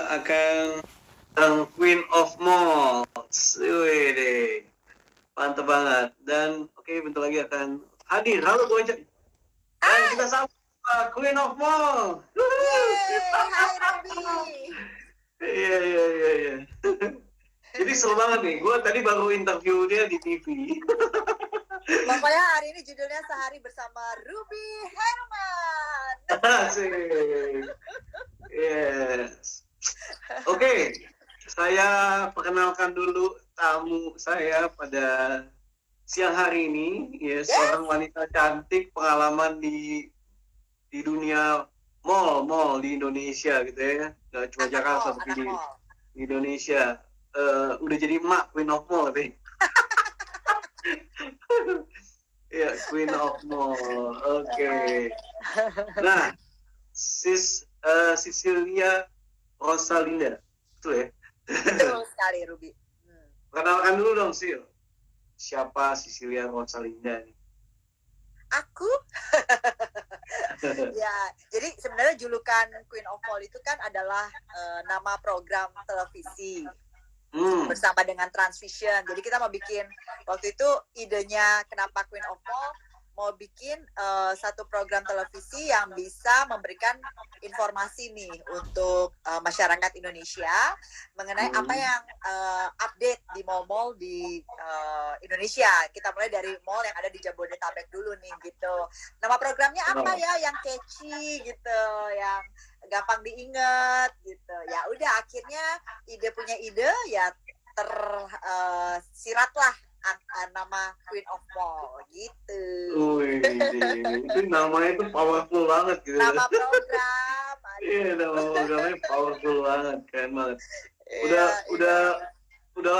akan Queen of Malls. Wih, mantap banget. Dan oke, bentar lagi akan hadir. Halo Bu Eca. Dan kita sambut Queen of Mall. Hai Robi. Iya. Jadi seru banget nih. Gue tadi baru interview dia di TV. Pokoknya hari ini judulnya Sehari Bersama Ruby Herman. Asik. Yes. Oke, saya perkenalkan dulu tamu saya pada siang hari ini. Ya, seorang wanita cantik, pengalaman di dunia mall di Indonesia gitu ya. Gak cuma Jakarta, tapi di Indonesia. Udah jadi emak Queen of Mall tapi. Ya, Queen of Mall. Oke. Nah, Cecilia Rosalinda, betul ya? Betul sekali Ruby. Perkenalkan dulu dong Sil. Siapa Cecilia Rosalinda nih? Aku? Ya, jadi sebenarnya julukan Queen of Mall itu kan adalah nama program televisi. Bersama dengan Transvision. Jadi kita mau bikin, waktu itu idenya kenapa Queen of Mall, mau bikin satu program televisi yang bisa memberikan informasi nih untuk masyarakat Indonesia mengenai apa yang update di mall-mall di Indonesia. Kita mulai dari mall yang ada di Jabodetabek dulu nih gitu. Nama programnya apa ya yang catchy gitu, yang gampang diingat gitu. Ya udah, akhirnya punya ide ya tersiratlah nama Queen of Mall gitu. Itu namanya tuh powerful banget gitu. Nama program. Iya, nama programnya powerful banget, keren banget. Udah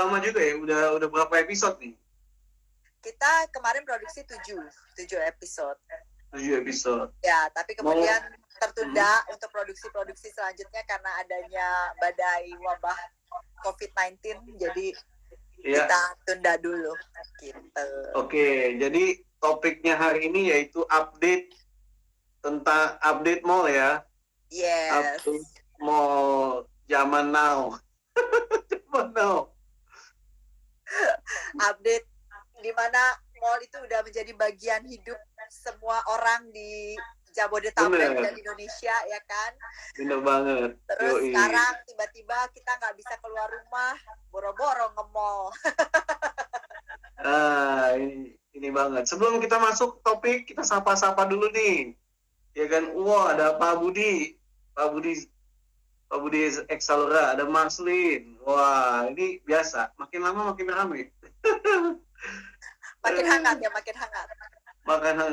lama juga ya? Udah berapa episode nih? Kita kemarin produksi 7 episode. 7 episode. Ya, tapi kemudian tertunda untuk produksi selanjutnya karena adanya badai wabah COVID-19. Jadi kita tunda dulu gitu. Oke, jadi topiknya hari ini yaitu update mall ya. Yes. Update mall zaman now. Update di mana mall itu udah menjadi bagian hidup semua orang di Jabodetabek dan Indonesia, ya kan? Bener banget. Terus sekarang tiba-tiba kita nggak bisa keluar rumah, boro-boro nge-mall. Ini banget. Sebelum kita masuk topik, kita sapa-sapa dulu nih. Ya kan? Wah, ada Pak Budi Exalura, ada Marslin. Wah, ini biasa. Makin lama makin ramai. Makin hangat ya, makin hangat.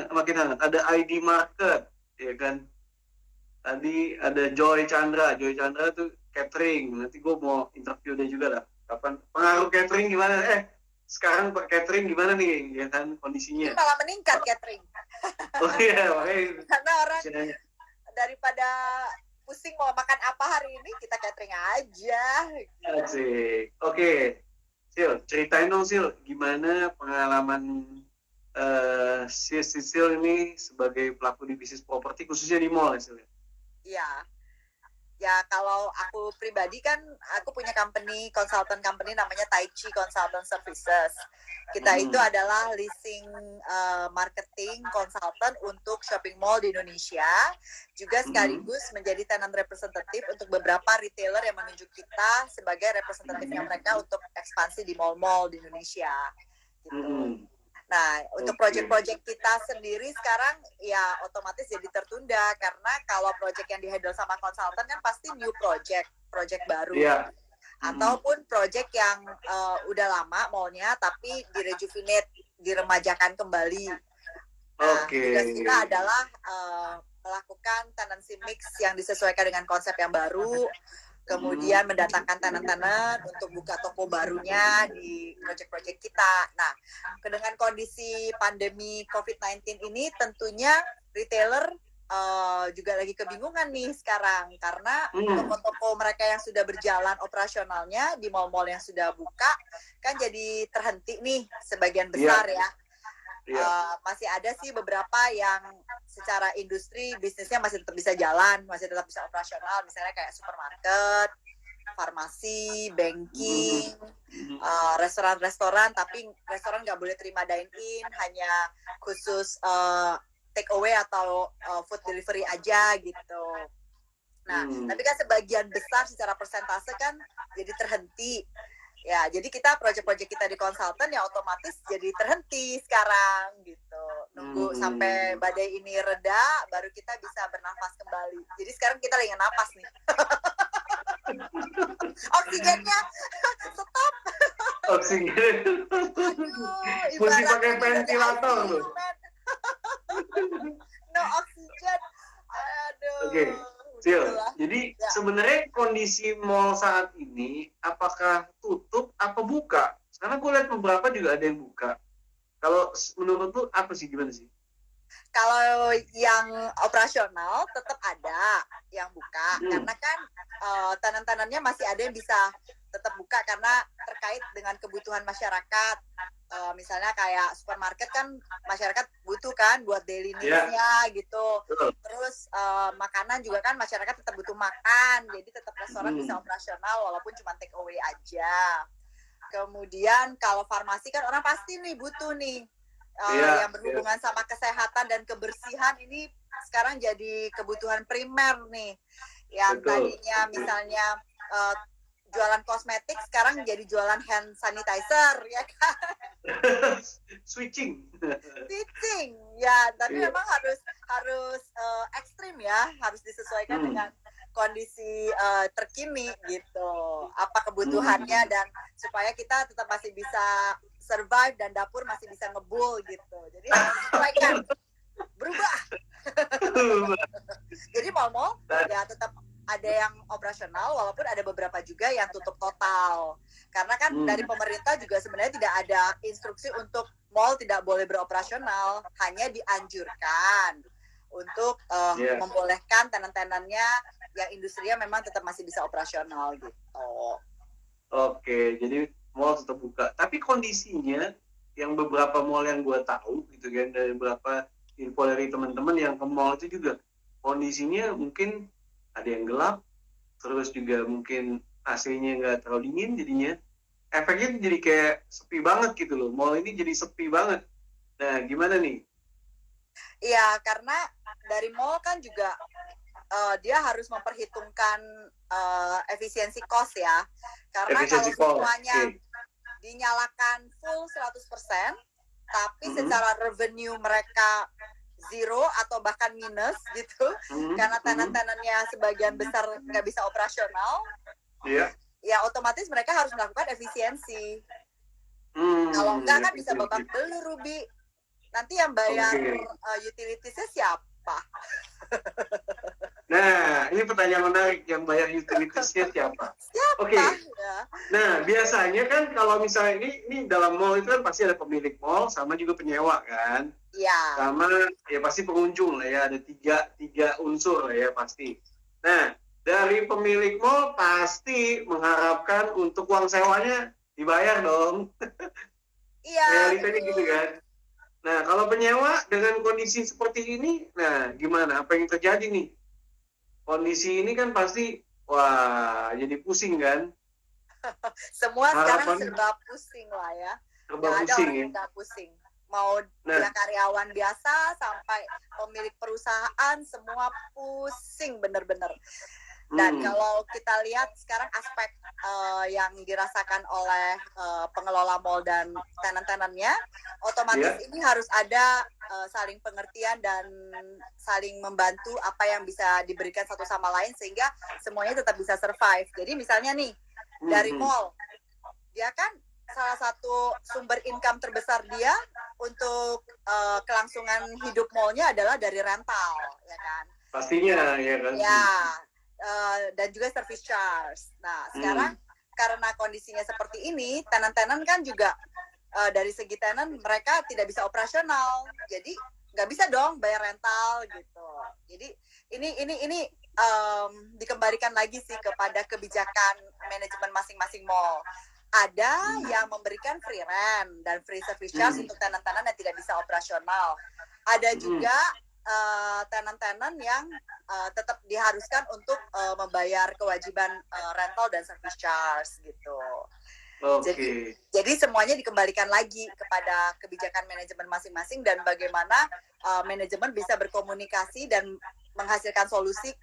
Makin hangat. Ada ID Market, ya kan? Tadi ada Joy Chandra tuh catering. Nanti gue mau interview dia juga lah. Kapan pengaruh catering gimana? Sekarang catering gimana nih, ya kan kondisinya? Ini malah meningkat catering. Oh iya, makanya. Karena orang daripada pusing mau makan apa hari ini, kita catering aja. Asik. Oke. Sil, ceritain dong Sil, gimana pengalaman Sil ini sebagai pelaku di bisnis properti, khususnya di mall ya Sil? Iya. Ya kalau aku pribadi kan, aku punya consultant company namanya Taichi Consultant Services. Kita itu adalah leasing marketing consultant untuk shopping mall di Indonesia. Juga sekaligus menjadi tenant representative untuk beberapa retailer yang menunjuk kita sebagai representatifnya mereka untuk ekspansi di mall-mall di Indonesia. Gitu. Nah, untuk project-project kita sendiri sekarang ya otomatis jadi tertunda karena kalau project yang di-handle sama konsultan kan pasti new project baru. Yeah. Ataupun project yang udah lama mallnya tapi direjuvenate, diremajakan kembali. Nah, tugas kita adalah melakukan tenancy mix yang disesuaikan dengan konsep yang baru. Kemudian mendatangkan tenant-tenant untuk buka toko barunya di project-project kita. Nah, dengan kondisi pandemi COVID-19 ini tentunya retailer juga lagi kebingungan nih sekarang. Karena toko-toko mereka yang sudah berjalan operasionalnya di mall-mall yang sudah buka, kan jadi terhenti nih sebagian besar ya. Masih ada sih beberapa yang secara industri bisnisnya masih tetap bisa jalan, masih tetap bisa operasional, misalnya kayak supermarket, farmasi, banking, Hmm. restoran-restoran, tapi restoran nggak boleh terima dine-in, hanya khusus take away atau food delivery aja gitu. Nah, tapi kan sebagian besar secara persentase kan jadi terhenti. Ya, jadi kita proyek-proyek kita di konsultan ya otomatis jadi terhenti sekarang gitu. Nunggu sampai badai ini reda, baru kita bisa bernafas kembali. Jadi sekarang kita lagi napas nih. Oksigennya stop. Oksigen. Aduh, Mesti ibaratnya pakai di ventilator ICU, loh. man. No oksigen. Aduh. Oke. Sil, Begitulah. jadi Ya. sebenarnya kondisi mall saat ini apakah tutup apa buka? Karena gue lihat beberapa juga ada yang buka. Kalau menurut lu apa sih, gimana sih? Kalau yang operasional tetap ada yang buka, karena kan tenan-tenannya masih ada yang bisa tetap buka karena terkait dengan kebutuhan masyarakat. Misalnya kayak supermarket kan masyarakat butuh kan buat daily needs-nya gitu. Terus makanan juga kan masyarakat tetap butuh makan, jadi tetap restoran bisa operasional walaupun cuma take away aja. Kemudian kalau farmasi kan orang pasti nih butuh nih yang berhubungan sama kesehatan dan kebersihan, ini sekarang jadi kebutuhan primer nih. Yang tadinya misalnya jualan kosmetik sekarang jadi jualan hand sanitizer, ya kan? Switching Ya, tapi memang harus ekstrim ya, harus disesuaikan dengan kondisi terkini gitu, apa kebutuhannya, dan supaya kita tetap masih bisa survive dan dapur masih bisa ngebul gitu. Jadi harus disesuaikan, berubah. Jadi mal-mal ya tetap ada yang operasional, walaupun ada beberapa juga yang tutup total. Karena kan dari pemerintah juga sebenarnya tidak ada instruksi untuk mal tidak boleh beroperasional, hanya dianjurkan untuk membolehkan tenan-tenannya yang industrinya memang tetap masih bisa operasional gitu. Oke, jadi mall tetap buka. Tapi kondisinya yang beberapa mall yang gue tahu gitu kan, dari beberapa info dari teman-teman yang ke mall itu juga kondisinya mungkin ada yang gelap, terus juga mungkin AC-nya nggak terlalu dingin, jadinya efeknya jadi kayak sepi banget gitu loh. Mall ini jadi sepi banget. Nah, gimana nih? Iya, karena dari mall kan juga dia harus memperhitungkan efisiensi cost ya. Karena Efisiensi kalau semuanya dinyalakan full 100%, tapi secara revenue mereka zero atau bahkan minus gitu, karena tenan-tenannya sebagian besar nggak bisa operasional, ya otomatis mereka harus melakukan efisiensi. Kalau enggak kan bisa babak belur, Ruby. Nanti yang bayar utilitiesnya siapa? Nah, ini pertanyaan menarik, yang bayar utilitiesnya siapa? Oke. Ya. Nah, biasanya kan kalau misalnya ini dalam mall itu kan pasti ada pemilik mall sama juga penyewa kan? Iya. Sama ya pasti pengunjung lah ya, ada tiga unsur lah ya pasti. Nah, dari pemilik mall pasti mengharapkan untuk uang sewanya dibayar dong. Iya. Realitanya gitu kan. Nah, kalau penyewa dengan kondisi seperti ini, nah gimana? Apa yang terjadi nih? Kondisi ini kan pasti, wah, jadi pusing kan? Semua sekarang serba pusing lah ya. Serba pusing, ada orang yang nggak pusing. Mau dia karyawan biasa sampai pemilik perusahaan, semua pusing bener-bener. Dan kalau kita lihat sekarang aspek yang dirasakan oleh pengelola mall dan tenan-tenannya, otomatis ini harus ada saling pengertian dan saling membantu apa yang bisa diberikan satu sama lain sehingga semuanya tetap bisa survive. Jadi misalnya nih, dari mall, dia kan salah satu sumber income terbesar dia untuk kelangsungan hidup mallnya adalah dari rental, ya kan? Pastinya, ya kan? Ya. Dan juga service charge. Nah, sekarang karena kondisinya seperti ini, tenan-tenan kan juga dari segi tenan mereka tidak bisa operasional, jadi nggak bisa dong bayar rental gitu. Jadi ini dikembalikan lagi sih kepada kebijakan manajemen masing-masing mall. Ada yang memberikan free rent dan free service charge untuk tenan-tenan yang tidak bisa operasional. Ada juga tenant-tenant yang tetap diharuskan untuk membayar kewajiban rental dan service charge gitu. Jadi semuanya dikembalikan lagi kepada kebijakan manajemen masing-masing dan bagaimana manajemen bisa berkomunikasi dan menghasilkan solusi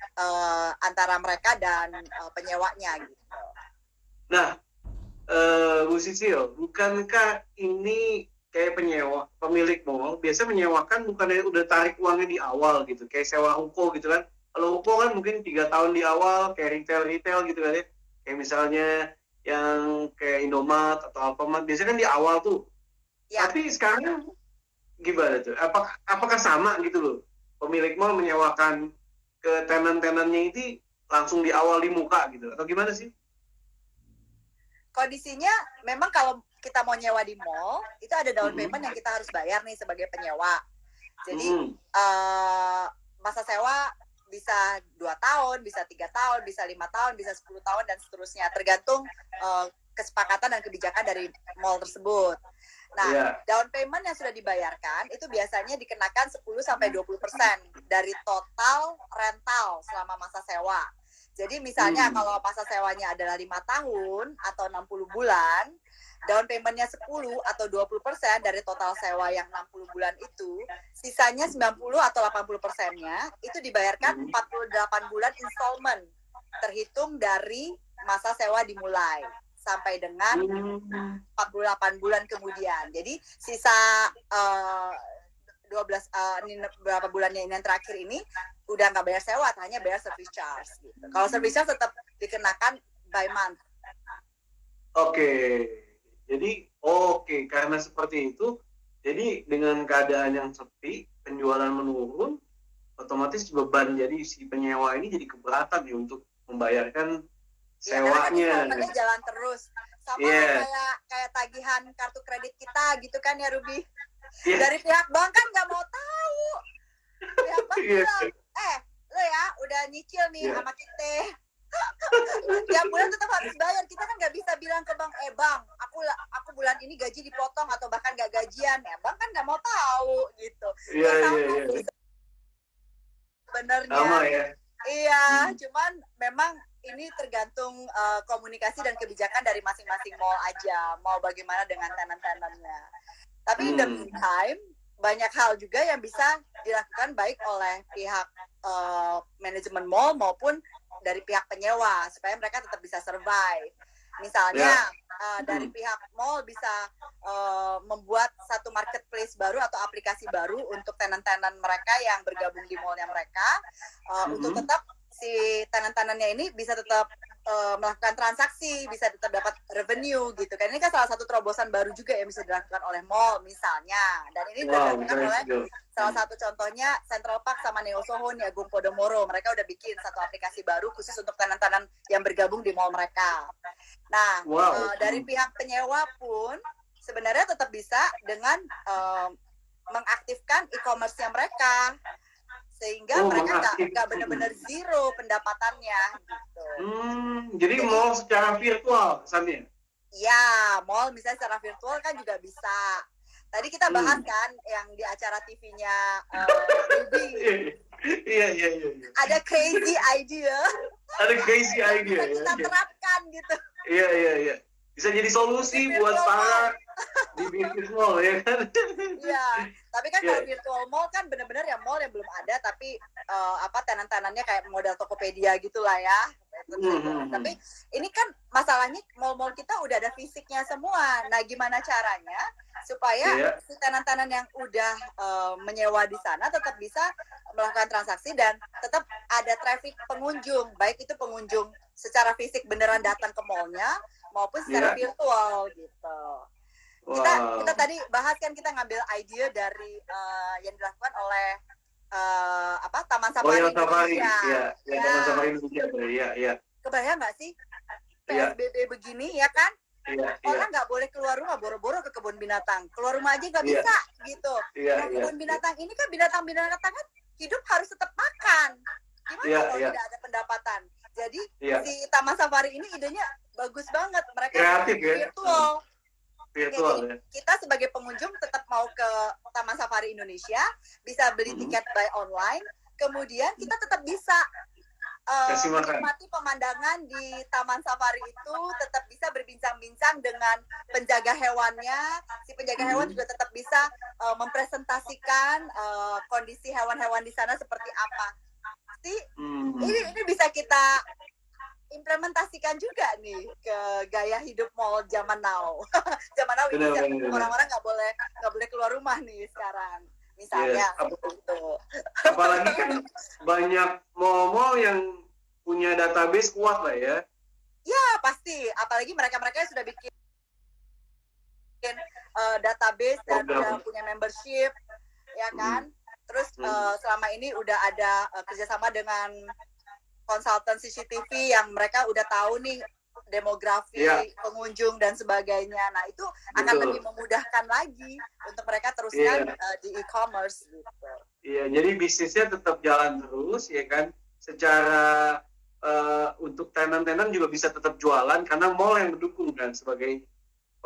antara mereka dan penyewanya gitu. Nah, Bu Sisil, bukankah ini kayak penyewa, pemilik mall biasa menyewakan bukannya udah tarik uangnya di awal gitu, kayak sewa ruko gitu kan? Kalau ruko kan mungkin 3 tahun di awal, kayak retail gitu kan ya, kayak misalnya yang kayak Indomaret atau Alfamart biasanya kan di awal tuh. Ya. Tapi sekarang gimana tuh? Apakah sama gitu loh? Pemilik mall menyewakan ke tenan-tenannya ini langsung di awal di muka gitu, atau gimana sih? Kondisinya memang kalau kita mau nyewa di mall itu ada down payment yang kita harus bayar nih sebagai penyewa. Jadi masa sewa bisa 2 tahun, bisa 3 tahun, bisa 5 tahun, bisa 10 tahun dan seterusnya tergantung kesepakatan dan kebijakan dari mall tersebut. Nah, down payment yang sudah dibayarkan itu biasanya dikenakan 10-20% dari total rental selama masa sewa. Jadi misalnya kalau masa sewanya adalah 5 tahun atau 60 bulan, down payment-nya 10 atau 20% dari total sewa yang 60 bulan itu, sisanya 90 atau 80%-nya itu dibayarkan 48 bulan installment, terhitung dari masa sewa dimulai sampai dengan 48 bulan kemudian. Jadi sisa 12 beberapa bulannya ini yang terakhir ini udah nggak bayar sewa, hanya bayar service charge gitu. Kalau service charge tetap dikenakan by month. Jadi karena seperti itu, jadi dengan keadaan yang sepi, penjualan menurun, otomatis beban jadi si penyewa ini jadi keberatan ya untuk membayarkan sewanya. Ya, jalan terus. Sama kayak tagihan kartu kredit kita gitu kan ya Ruby. Dari pihak bank kan nggak mau tahu. Pihak bank bilang, lo ya udah nyicil nih sama kita. Tiap bulan tetap harus bayar. Kita kan nggak bisa bilang ke bank, bang, aku bulan ini gaji dipotong atau bahkan nggak gajian. Ya bank kan nggak mau tahu gitu. Sebenarnya. Iya, cuman memang ini tergantung komunikasi dan kebijakan dari masing-masing mall aja. Mau bagaimana dengan tenan-tenannya. Tapi in the meantime, banyak hal juga yang bisa dilakukan baik oleh pihak manajemen mall maupun dari pihak penyewa supaya mereka tetap bisa survive. Misalnya dari pihak mall bisa membuat satu marketplace baru atau aplikasi baru untuk tenan-tenan mereka yang bergabung di mallnya mereka untuk tetap si tenan-tenannya ini bisa tetap melakukan transaksi, bisa tetap dapat revenue gitu kan. Ini kan salah satu terobosan baru juga yang bisa dilakukan oleh mall misalnya. Dan ini dilakukan oleh salah satu contohnya Central Park sama Neo Soho nih, Agung Podomoro. Mereka udah bikin satu aplikasi baru khusus untuk tenan-tenan yang bergabung di mall mereka. Nah, dari pihak penyewa pun sebenarnya tetap bisa dengan mengaktifkan e-commerce-nya mereka. Sehingga mereka nggak benar-benar zero pendapatannya gitu. Jadi mall secara virtual kesannya? Iya, mall misalnya secara virtual kan juga bisa. Tadi kita bahas kan yang di acara TV-nya Ruby. Iya. Ada crazy idea. Bisa kita terapkan gitu. Iya. Bisa jadi solusi buat para di bisnis mall ya kan? Iya, tapi kan kalau virtual mall kan benar-benar ya mall yang belum ada tapi tenan-tenannya kayak model Tokopedia gitulah ya. Tapi ini kan masalahnya mall-mall kita udah ada fisiknya semua. Nah, gimana caranya supaya si tenan-tenan yang udah menyewa di sana tetap bisa melakukan transaksi dan tetap ada traffic pengunjung, baik itu pengunjung secara fisik beneran datang ke mallnya maupun secara virtual gitu. Kita tadi bahas kan, kita ngambil ide dari yang dilakukan oleh Taman Safari Indonesia. Taman Safari Indonesia. Iya. Kebayang nggak sih PSBB begini ya kan? Orang nggak boleh keluar rumah, boro-boro ke kebun binatang. Keluar rumah aja nggak bisa gitu. Nah, kebun binatang ini kan binatang-binatang kan hidup harus tetap makan. Gimana kalau tidak ada pendapatan? Jadi si Taman Safari ini idenya bagus banget. Mereka kreatif virtual. virtual jadi ya. kita sebagai pengunjung tetap mau ke Taman Safari Indonesia, bisa beli tiket by online, kemudian kita tetap bisa Kasih makan. menikmati pemandangan di Taman Safari itu, tetap bisa berbincang-bincang dengan penjaga hewannya. Si penjaga hewan juga tetap bisa mempresentasikan kondisi hewan-hewan di sana seperti apa. Ini bisa kita implementasikan juga nih ke gaya hidup mall zaman now. Zaman now ini orang-orang nggak boleh keluar rumah nih sekarang. Misalnya, gitu. Apalagi kan banyak mall-mall yang punya database kuat lah ya. Ya pasti, apalagi mereka-mereka yang sudah bikin database dan udah punya membership, ya kan. Terus selama ini udah ada kerjasama dengan konsultan CCTV yang mereka udah tahu nih demografi pengunjung dan sebagainya. Nah itu akan lebih memudahkan lagi untuk mereka teruskan di e-commerce gitu. Iya, jadi bisnisnya tetap jalan terus ya kan. Secara untuk tenan-tenan juga bisa tetap jualan karena mall yang mendukung kan sebagai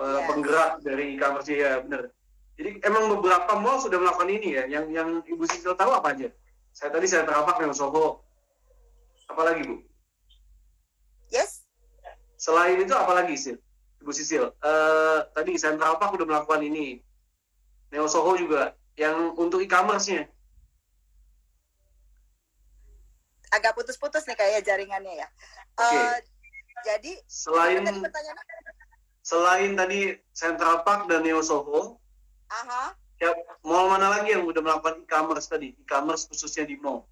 penggerak dari e-commerce ya, benar. Jadi emang beberapa mall sudah melakukan ini ya. Yang Ibu Sisil tahu apa aja? Saya terapak yang Soho. Apalagi Bu? Yes. Selain itu apalagi sih, Ibu Sisil? Tadi Central Park udah melakukan ini. Neo Soho juga yang untuk e-commerce-nya. Agak putus-putus nih kayak jaringannya ya. Jadi selain tadi Central Park dan Neo Soho, ya, mall mana lagi yang udah melakukan e-commerce tadi? E-commerce khususnya di mall?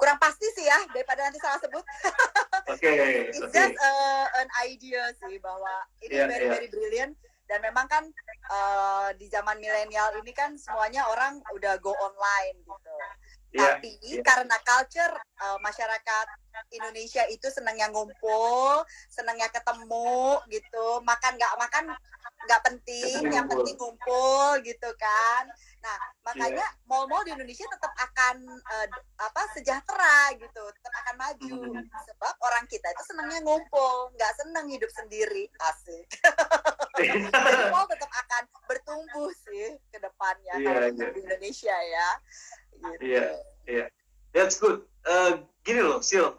Kurang pasti sih ya, daripada nanti salah sebut. It's just an idea sih bahwa ini very brilliant. Dan memang kan di zaman milenial ini kan semuanya orang udah go online gitu. Tapi karena culture masyarakat Indonesia itu senangnya ngumpul, senangnya ketemu gitu. Makan nggak penting, yang penting ngumpul gitu kan. Nah makanya mall-mall di Indonesia tetap akan sejahtera gitu, tetap akan maju. Sebab orang kita itu senangnya ngumpul, nggak senang hidup sendiri. Asik. Jadi mall tetap akan bertumbuh sih ke depannya di Indonesia ya. Gitu. That's good. Gini loh, Sil.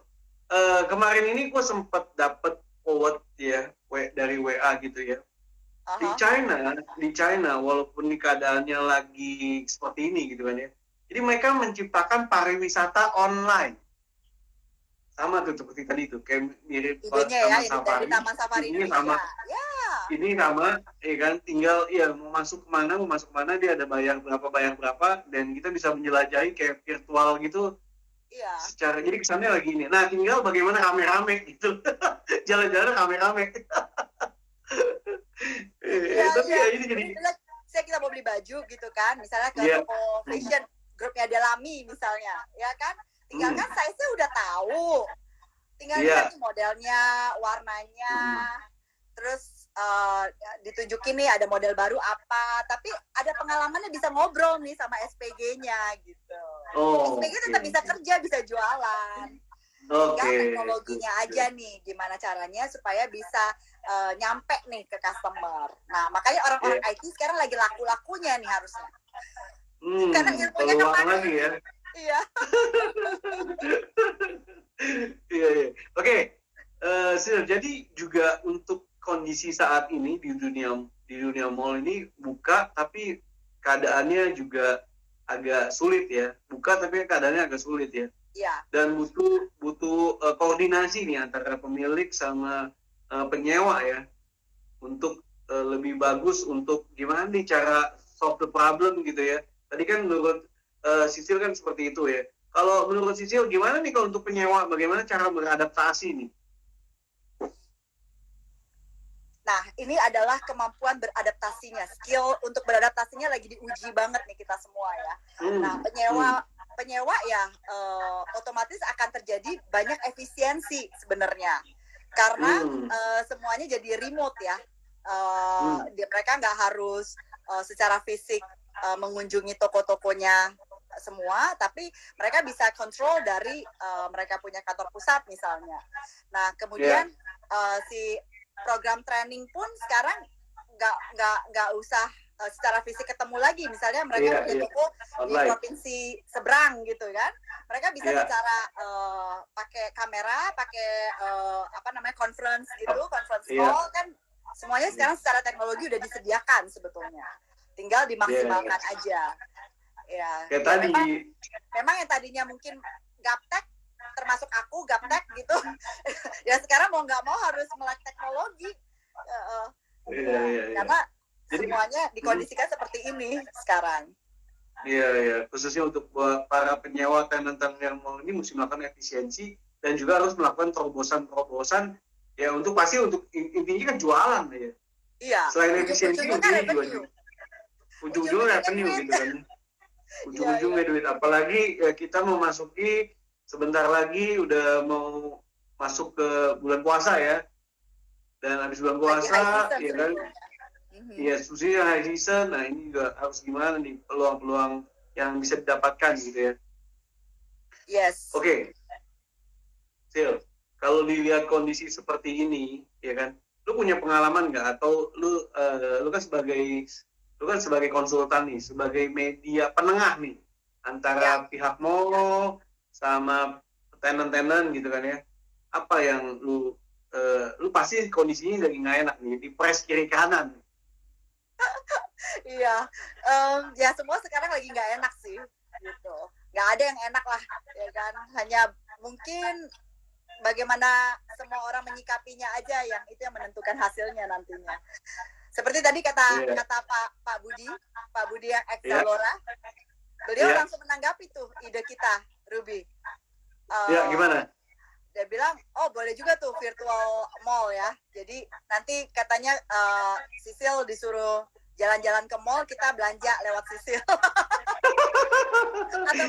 Kemarin ini gue sempat dapat quote ya dari WA gitu ya. Di China, walaupun keadaannya lagi seperti ini gitu kan ya. Jadi mereka menciptakan pariwisata online. Sama tuh seperti tadi tuh, kayak mirip Taman Safari ini sama. Ini sama, ya kan? Tinggal mau masuk kemana dia ada bayar berapa, dan kita bisa menjelajahi kayak virtual gitu. Secara jadi kesannya lagi ini. Nah, tinggal bagaimana rame-rame gitu. Jalan-jalan rame-rame. Tapi ini jadi kita mau beli baju gitu kan, misalnya ke toko fashion grupnya Delami misalnya, ya kan? Tinggal kan size-nya udah tahu. Tinggal lihat modelnya, warnanya. Terus ditunjukin nih ada model baru apa, tapi ada pengalamannya, bisa ngobrol nih sama SPG-nya gitu. SPG tetap bisa kerja, bisa jualan. Tinggal teknologinya aja nih, gimana caranya supaya bisa nyampe nih ke customer. Nah, makanya orang-orang IT sekarang lagi laku-lakunya nih harusnya. Karena ilmunya kan lagi ya. Iya. Oke. Jadi juga untuk kondisi saat ini di dunia mall ini buka, tapi keadaannya juga agak sulit ya. Buka tapi keadaannya agak sulit ya. Iya. Dan butuh koordinasi nih antara pemilik sama penyewa ya, untuk lebih bagus untuk gimana nih cara solve the problem gitu ya. Tadi kan menurut Sisil kan seperti itu ya. Kalau menurut Sisil gimana nih kalau untuk penyewa, bagaimana cara beradaptasi nih? Nah, ini adalah kemampuan beradaptasinya. Skill untuk beradaptasinya lagi diuji banget nih kita semua ya. Nah, penyewa ya otomatis akan terjadi banyak efisiensi sebenarnya. Karena semuanya jadi remote ya. Mereka nggak harus secara fisik mengunjungi toko-tokonya semua, tapi mereka bisa kontrol dari mereka punya kantor pusat misalnya. Nah, kemudian si program training pun sekarang nggak usah secara fisik ketemu lagi. Misalnya mereka punya toko di provinsi seberang gitu kan, mereka bisa bicara pakai kamera, pakai conference gitu, conference call kan, semuanya sekarang secara teknologi udah disediakan sebetulnya, tinggal dimaksimalkan aja. Ya, kayak tadi memang yang tadinya mungkin gaptek, termasuk aku gaptek gitu, ya sekarang mau nggak mau harus melek teknologi. Karena semuanya dikondisikan seperti ini sekarang. Iya, khususnya untuk para penyewa tenan yang mau ini mesti melakukan efisiensi dan juga harus melakukan terobosan ya, untuk pasti untuk intinya kan jualan ya. Iya. Selain efisiensi ujung-ujungnya revenue gitu kan. Ujung-ujungnya duit, apalagi ya, kita mau masuki sebentar lagi udah mau masuk ke bulan puasa ya. Dan habis bulan puasa ya kan. Iya, khususnya high season. Nah, ini juga harus gimana nih peluang-peluang yang bisa didapatkan gitu ya. Yes. Oke. Sil, kalau dilihat kondisi seperti ini, ya kan, lu punya pengalaman nggak? Atau lu kan sebagai konsultan nih, sebagai media penengah nih antara pihak mall sama tenan-tenan gitu kan ya. Apa yang lu pasti kondisinya lagi nggak enak nih, di press kiri kanan. Iya, ya semua sekarang lagi nggak enak sih, gitu. Nggak ada yang enak lah, ya kan. Hanya mungkin bagaimana semua orang menyikapinya aja yang itu yang menentukan hasilnya nantinya. Seperti tadi kata Pak Budi yang ex-Zalora, beliau langsung menanggapi tuh ide kita, Ruby. Gimana? Dia bilang, oh boleh juga tuh virtual mall ya. Jadi nanti katanya Sisil disuruh jalan-jalan ke mall, kita belanja lewat Sisil. Atau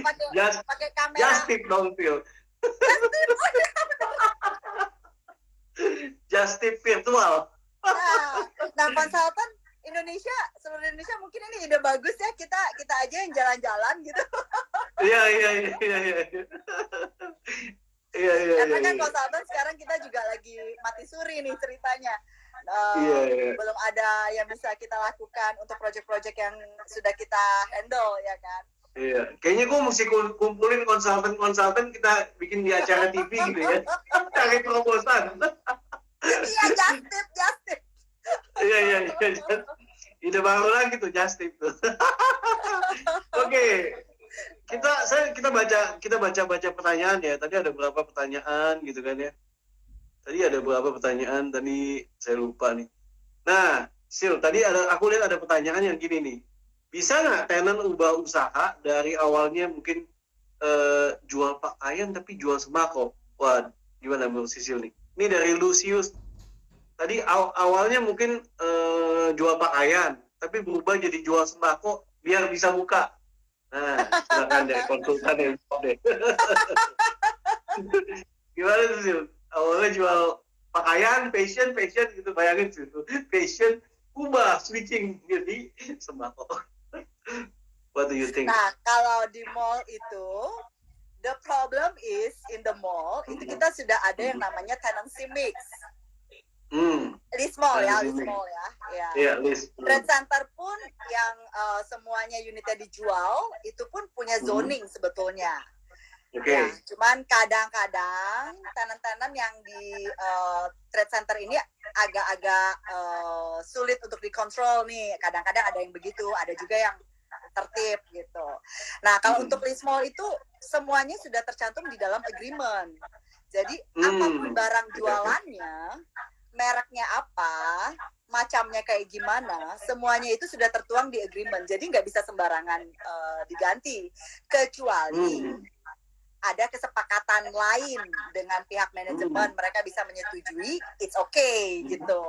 pakai kamera. Just tip dong, Phil. Just tip virtual. Nah, konsultan seluruh Indonesia mungkin ini ide bagus ya, kita aja yang jalan-jalan gitu. Iya. Karena kan konsultan sekarang kita juga lagi mati suri nih ceritanya. Belum ada yang bisa kita lakukan untuk proyek-proyek yang sudah kita handle ya kan. Iya, kayaknya gue mesti kumpulin konsultan kita bikin di acara TV gitu ya, cari terobosan. Iya, just tip. Iya. Ide baru lagi tuh, just tip tuh. Oke. Kita baca pertanyaan ya. Tadi ada beberapa pertanyaan gitu kan ya. Tadi saya lupa nih. Nah, Sil, tadi aku lihat ada pertanyaan yang gini nih. Bisa nggak tenan ubah usaha dari awalnya mungkin jual pakaian tapi jual sembako? Wah, gimana menurut Sisil nih? Ini dari Lucius. Tadi awalnya mungkin jual pakaian tapi berubah jadi jual sembako biar bisa buka. Nah, silakan dari konsultan yang deh. Gimana tuh Sil? Awalnya jual pakaian, fashion gitu, bayangin situ. Fashion, ubah, switching jadi sembako. What do you think? Nah, kalau di mall itu, the problem is in the mall, itu kita sudah ada yang namanya tenancy mix. List mall ya. Iya, list. Trade center pun yang semuanya unitnya dijual, itu pun punya zoning sebetulnya. Oke. Ya, cuman kadang-kadang tenan-tenan yang di trade center ini agak-agak sulit untuk dikontrol nih. Kadang-kadang ada yang begitu, ada juga yang tertib gitu. Nah, kalau untuk list mall itu semuanya sudah tercantum di dalam agreement. Jadi apapun barang jualannya, mereknya apa, macamnya kayak gimana, semuanya itu sudah tertuang di agreement. Jadi nggak bisa sembarangan diganti, kecuali ada kesepakatan lain dengan pihak manajemen, mereka bisa menyetujui, it's okay gitu.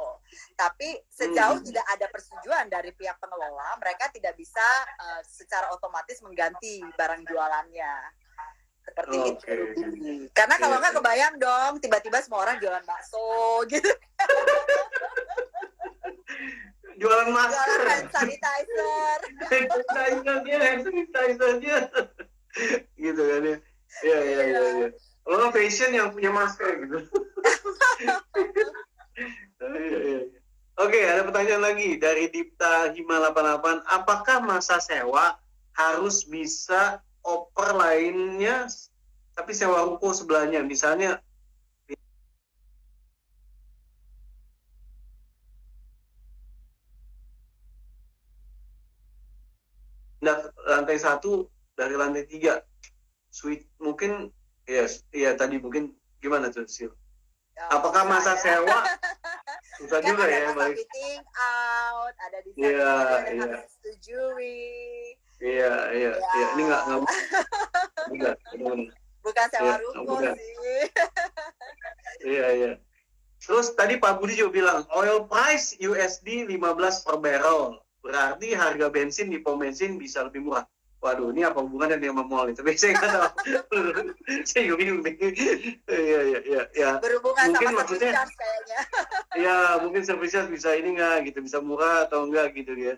Tapi sejauh tidak ada persetujuan dari pihak pengelola, mereka tidak bisa secara otomatis mengganti barang jualannya. Seperti itu. Karena kalau nggak kebayang dong, tiba-tiba semua orang jualan bakso gitu. Jualan masker. Jualan hand sanitizer. Hand sanitizer-nya. Gitu kan ya. Iya. Kalau fashion yang punya masker gitu. Oke, ada pertanyaan lagi dari Dipta Hima 88. Apakah masa sewa harus bisa oper lainnya, tapi sewa ruko sebelahnya? Misalnya lantai 1 dari lantai 3 suite mungkin ya tadi mungkin gimana tuh Sil? Apakah masa sewa susah kan juga ada ya masa balik? fitting out, ada desain Iya, yang iya. harus disetujui. Iya. Ya. Ini nggak benar. Bukan sewa Iya, ruko benar. sih. Iya. Terus tadi Pak Budi juga bilang oil price USD 15 per barrel. Berarti harga bensin di pom bensin bisa lebih murah. Waduh, ini apa hubungannya dengan mall itu? Saya nggak tahu. Saya juga bingung nih. Iya. Berhubungan Mungkin sama maksudnya, service charge kayaknya. ya mungkin service bisa ini nggak gitu, bisa murah atau enggak gitu ya.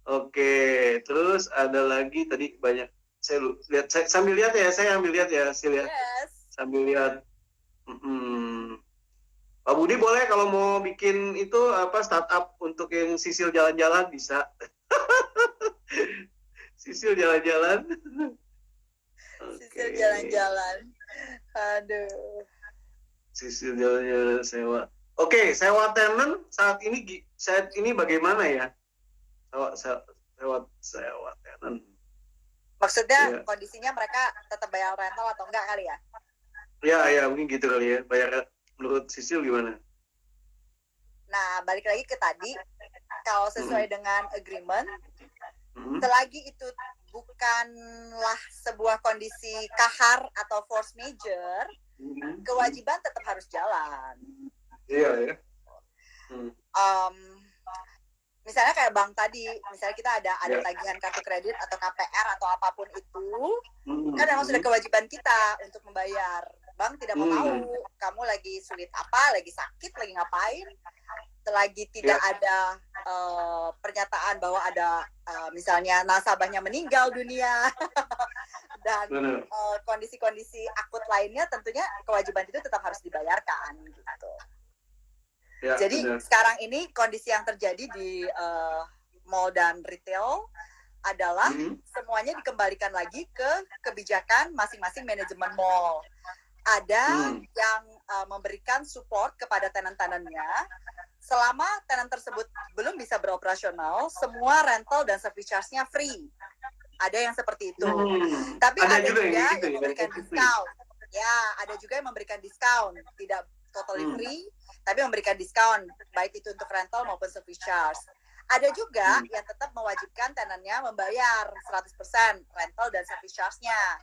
Oke, terus ada lagi tadi banyak. Lihat, sambil lihat ya, saya ambil lihat ya, Sil ya. Yes. Sambil lihat. Pak Budi boleh kalau mau bikin itu apa startup untuk yang sisil jalan-jalan bisa. Sisil jalan-jalan. Sisil jalan-jalan. Aduh. Sisil jalan-jalan sewa. Oke, sewa tenant saat ini bagaimana ya? Sewa tenant. Maksudnya kondisinya mereka tetap bayar rental atau enggak kali ya? Ya mungkin gitu kali ya. Bayar menurut Sisil gimana? Nah, balik lagi ke tadi, kalau sesuai dengan agreement, selagi itu bukanlah sebuah kondisi kahar atau force major, kewajiban tetap harus jalan. Iya ya. Misalnya kayak bank tadi, misalnya kita ada tagihan kartu kredit atau KPR atau apapun itu, kan memang sudah kewajiban kita untuk membayar. Bank tidak mau tahu kamu lagi sulit apa, lagi sakit, lagi ngapain, selagi tidak ada pernyataan bahwa ada misalnya nasabahnya meninggal dunia dan kondisi-kondisi akut lainnya, tentunya kewajiban itu tetap harus dibayarkan gitu. Ya, jadi sekarang ini kondisi yang terjadi di mall dan retail adalah semuanya dikembalikan lagi ke kebijakan masing-masing manajemen mall. Ada yang memberikan support kepada tenant-tenantnya. Selama tenant tersebut belum bisa beroperasional, semua rental dan service charge-nya free. Ada yang seperti itu. Tapi ada juga yang memberikan diskon. Ya, ada juga yang memberikan diskon. Tidak totally free, tapi memberikan diskon, baik itu untuk rental maupun service charge. Ada juga yang tetap mewajibkan tenannya membayar 100% rental dan service charge-nya.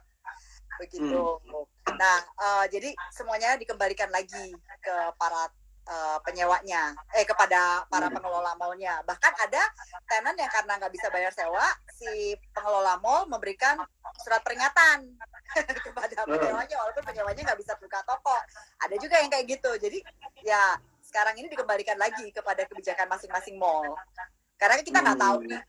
Begitu. Nah, jadi semuanya dikembalikan lagi ke para penyewanya, kepada para pengelola mall-nya. Bahkan ada tenant yang karena nggak bisa bayar sewa, si pengelola mall memberikan surat peringatan kepada penyewanya, walaupun penyewanya nggak bisa buka toko. Ada juga yang kayak gitu. Jadi ya sekarang ini dikembalikan lagi kepada kebijakan masing-masing mall. Karena kita nggak tahu nih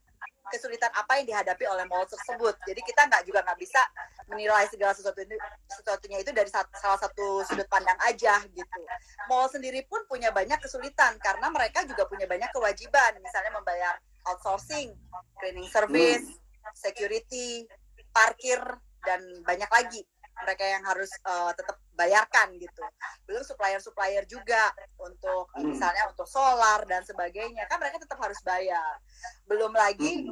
kesulitan apa yang dihadapi oleh mall tersebut. Jadi kita nggak bisa menilai segala sesuatunya itu dari salah satu sudut pandang aja gitu. Mall sendiri pun punya banyak kesulitan karena mereka juga punya banyak kewajiban, misalnya membayar outsourcing, cleaning service, security, parkir, dan banyak lagi mereka yang harus tetap bayarkan gitu. Belum supplier juga untuk misalnya untuk solar dan sebagainya, kan mereka tetap harus bayar. Belum lagi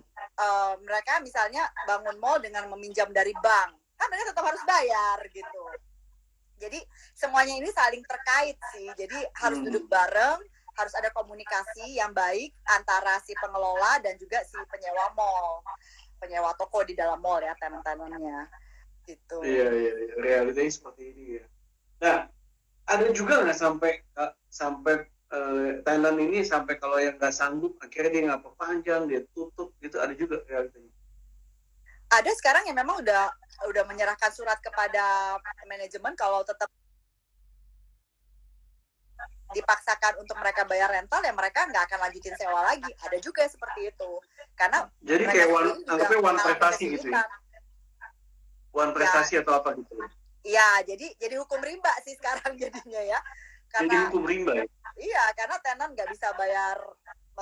mereka misalnya bangun mall dengan meminjam dari bank, kan mereka tetap harus bayar gitu. Jadi semuanya ini saling terkait sih. Jadi harus duduk bareng, harus ada komunikasi yang baik antara si pengelola dan juga si penyewa mall, penyewa toko di dalam mall ya, tenant-tenantnya gitu. Iya, realitanya seperti ini ya. Nah, ada juga nggak sampai tenant ini sampai kalau yang nggak sanggup akhirnya dia nggak perpanjang, dia tutup gitu, ada juga realitanya. Ada sekarang yang memang udah menyerahkan surat kepada manajemen kalau tetap dipaksakan untuk mereka bayar rental, ya mereka nggak akan lanjutin sewa lagi. Ada juga seperti itu. Karena jadi kayak one prestasi gitu ya. One prestasi atau apa gitu. Iya, jadi hukum rimba sih sekarang jadinya ya. Karena, jadi hukum rimba ya? Iya, karena tenant nggak bisa bayar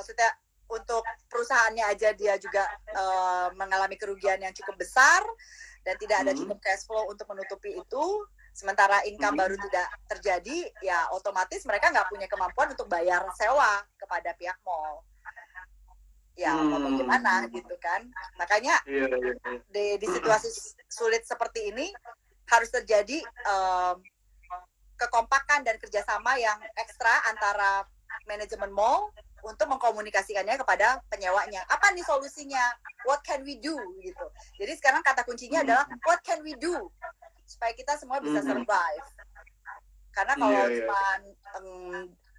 Maksudnya untuk perusahaannya aja dia juga mengalami kerugian yang cukup besar dan tidak ada cukup cash flow untuk menutupi itu. Sementara income baru tidak terjadi, ya otomatis mereka nggak punya kemampuan untuk bayar sewa kepada pihak mall. Ya mau bagaimana gitu kan. Makanya di situasi sulit seperti ini harus terjadi kekompakan dan kerjasama yang ekstra antara manajemen mall untuk mengkomunikasikannya kepada penyewanya. Apa nih solusinya? What can we do? Gitu. Jadi sekarang kata kuncinya adalah what can we do? Supaya kita semua bisa survive. Karena kalau cuma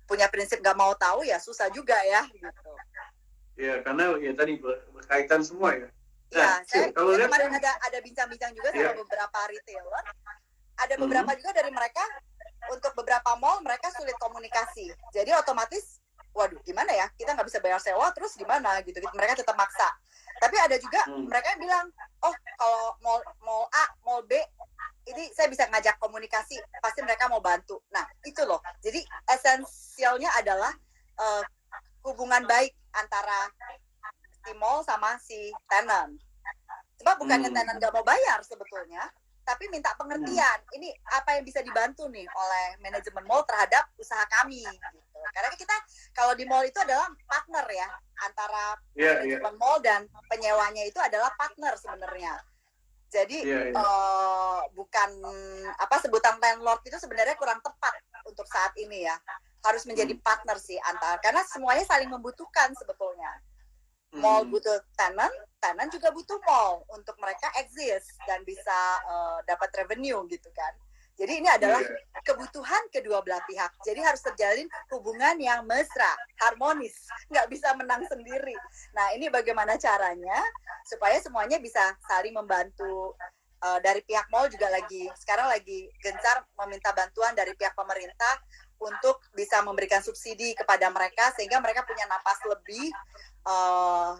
punya prinsip gak mau tahu ya susah juga ya gitu. Ya, karena ya tadi berkaitan semua ya. Iya, saya kemarin ada bincang-bincang juga sama beberapa retailer. Ada beberapa juga dari mereka, untuk beberapa mall mereka sulit komunikasi. Jadi otomatis, waduh gimana ya, kita nggak bisa bayar sewa, terus gimana gitu. Mereka tetap maksa. Tapi ada juga mereka yang bilang, oh kalau mall A, mall B, ini saya bisa ngajak komunikasi, pasti mereka mau bantu. Nah itu loh, jadi esensialnya adalah hubungan baik antara si mall sama si tenant. Sebab bukannya tenant nggak mau bayar sebetulnya, tapi minta pengertian. Ini apa yang bisa dibantu nih oleh manajemen mall terhadap usaha kami. Gitu. Karena kita kalau di mall itu adalah partner ya, antara manajemen mall dan penyewanya itu adalah partner sebenarnya. Jadi bukan sebutan landlord itu sebenarnya kurang tepat untuk saat ini ya. Harus menjadi partner sih karena semuanya saling membutuhkan sebetulnya. Mall butuh tenant, tenant juga butuh mall untuk mereka exist dan bisa dapat revenue gitu kan. Jadi ini adalah kebutuhan kedua belah pihak. Jadi harus terjalin hubungan yang mesra, harmonis, nggak bisa menang sendiri. Nah ini bagaimana caranya supaya semuanya bisa saling membantu. Dari pihak mall juga sekarang lagi gencar meminta bantuan dari pihak pemerintah untuk bisa memberikan subsidi kepada mereka sehingga mereka punya napas lebih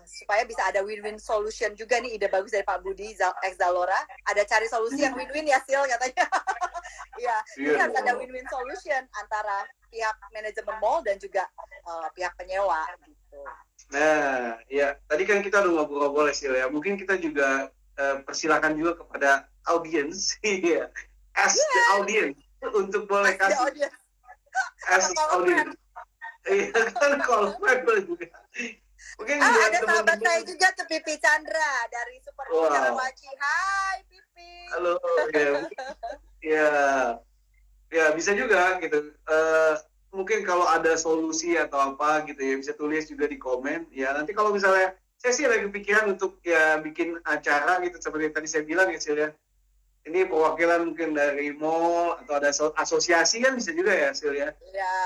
supaya bisa ada win-win solution juga nih. Ide bagus dari Pak Budi ex Zalora, ada cari solusi yang win-win ya Sil katanya. Jadi harus ada win-win solution antara pihak manajemen mall dan juga pihak penyewa gitu. Nah ya tadi kan kita udah ngobrol-ngobrol ya Sil ya, mungkin kita juga persilakan juga kepada audiens as the audience untuk boleh kasih as audience. Iya kan kalau juga. Mungkin ada sahabat saya juga tuh Pipi Chandra dari Super Karawaci. Hai Pipi. Halo. Ya bisa juga gitu. Mungkin kalau ada solusi atau apa gitu ya bisa tulis juga di komen. Ya nanti kalau misalnya saya sih lagi pikiran untuk ya bikin acara gitu seperti yang tadi saya bilang ya Sil ya. Ini perwakilan mungkin dari mall atau ada asosiasi kan bisa juga ya Sil ya.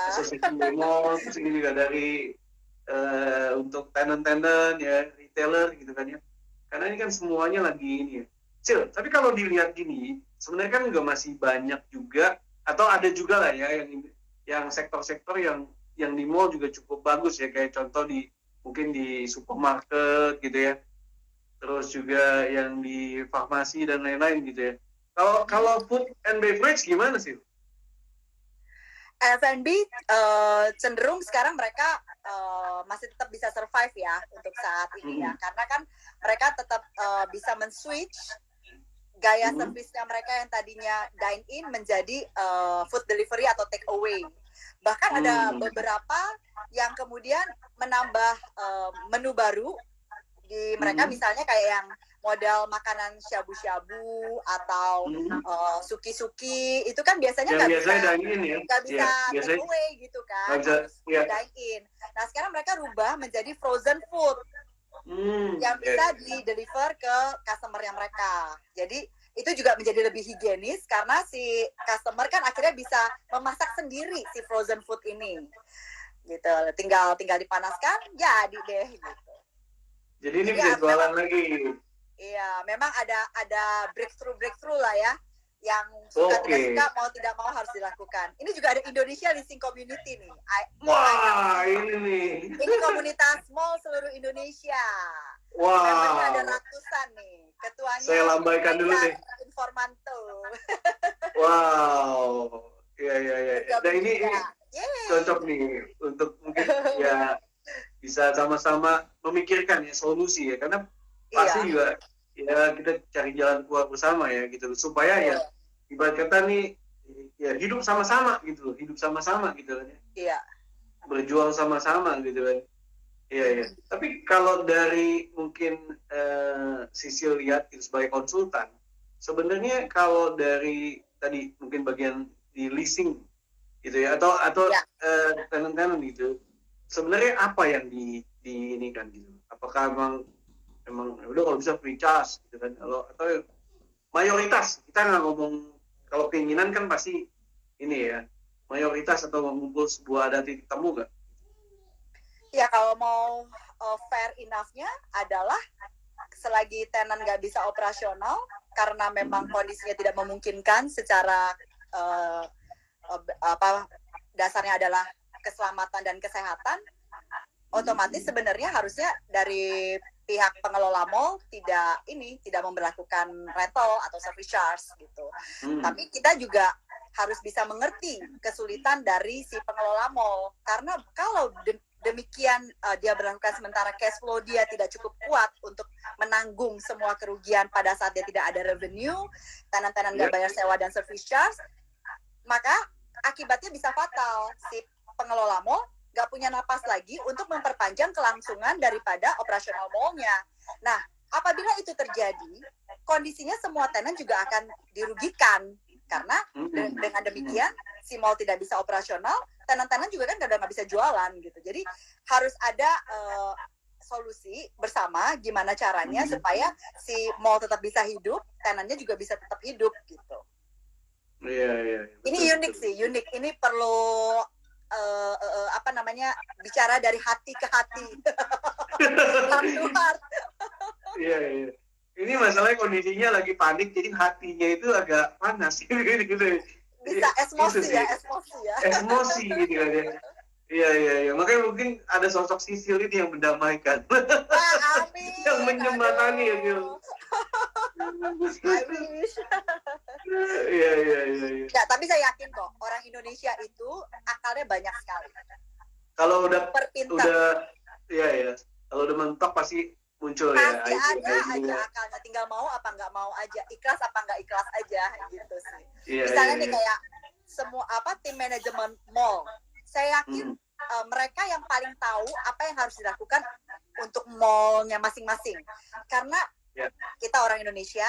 Asosiasi mall, terus ini juga dari untuk tenant-tenant ya, retailer gitu kan ya. Karena ini kan semuanya lagi ini ya. Sil, tapi kalau dilihat gini, sebenarnya kan juga masih banyak juga atau ada juga lah ya yang sektor-sektor yang di mall juga cukup bagus ya, kayak contoh mungkin di supermarket gitu ya, terus juga yang di farmasi dan lain-lain gitu ya. Kalau food and beverage gimana sih? F&B cenderung sekarang mereka masih tetap bisa survive ya untuk saat ini ya, karena kan mereka tetap bisa men-switch gaya servisnya mereka yang tadinya dine in menjadi food delivery atau take away. Bahkan ada beberapa yang kemudian menambah menu baru di mereka, misalnya kayak yang model makanan shabu-shabu atau suki-suki, itu kan biasanya nggak bisa take away gitu kan, harus dine in. Nah sekarang mereka rubah menjadi frozen food yang bisa di-deliver ke customer-nya mereka. Jadi itu juga menjadi lebih higienis karena si customer kan akhirnya bisa memasak sendiri si frozen food ini. Gitu, tinggal dipanaskan, jadi deh gitu. Jadi ini bisa jualan lagi. Iya, memang ada breakthrough lah ya, yang suka tidak mau harus dilakukan. Ini juga ada Indonesia Leasing Community nih. Wah, ini komunitas mall seluruh Indonesia. Wah. Memangnya ada ratusan nih. Ketuanya saya lambaikan dulu nih. Informanto. Wow. Iya. Dan ini cocok nih untuk mungkin ya bisa sama-sama memikirkan ya solusi ya, karena pasti Iya, juga ya kita cari jalan keluar bersama ya gitu loh, supaya ya betul. ibarat kata nih ya hidup sama-sama gitu loh, hidup sama-sama gitu kan ya, Iya. berjuang sama-sama gitu kan. Iya ya. Mhm. Tapi kalau dari mungkin sisi lihat gitu, sebagai konsultan, sebenarnya kalau dari tadi mungkin bagian di leasing gitu ya, atau Iya. tenant-tenant gitu, sebenarnya apa yang di ini kan gitu? Apakah emang ya udah kalau bisa free charge gitu kan? Kalau atau mayoritas kita nggak ngomong, kalau keinginan kan pasti ini ya, mayoritas atau mengumpul sebuah ada titik temu nggak? Ya kalau mau fair enough-nya adalah selagi tenan nggak bisa operasional karena memang kondisinya tidak memungkinkan secara uh, apa dasarnya adalah keselamatan dan kesehatan, otomatis sebenarnya harusnya dari pihak pengelola mall tidak memberlakukan rental atau service charge gitu. Tapi kita juga harus bisa mengerti kesulitan dari si pengelola mall, karena kalau demikian dia berlakukan sementara cash flow dia tidak cukup kuat untuk menanggung semua kerugian pada saat dia tidak ada revenue, tenan-tenan nggak bayar sewa dan service charge, maka akibatnya bisa fatal. Si pengelola mall nggak punya napas lagi untuk memperpanjang kelangsungan daripada operasional mallnya. Nah, apabila itu terjadi, kondisinya semua tenan juga akan dirugikan, karena dengan demikian si mall tidak bisa operasional, tenan-tenan juga kan nggak bisa jualan gitu. Jadi harus ada solusi bersama gimana caranya supaya si mall tetap bisa hidup, tenannya juga bisa tetap hidup gitu. Iya. Ini unik sih, unik. Ini perlu apa namanya, bicara dari hati ke hati. Heart to heart. Iya. Ini masalahnya kondisinya lagi panik, jadi hatinya itu agak panas gitu. Bisa emosi gitu ya, sih. emosi ya. Emosi gitu kan ya. Iya. Makanya mungkin ada sosok Sisil ini yang mendamaikan. Amin. Yang menjembatani ya, Sil. I wish. Iya. Ya, tapi saya yakin kok orang Indonesia itu akalnya banyak sekali. Kalau udah Perpintar. iya. Kalau udah mentok pasti muncul ya. Pasti ada aja akalnya, tinggal mau apa nggak mau aja, ikhlas apa nggak ikhlas aja gitu sih. Misalnya nih kayak semua tim manajemen mall, saya yakin mereka yang paling tahu apa yang harus dilakukan untuk mallnya masing-masing, karena kita orang Indonesia,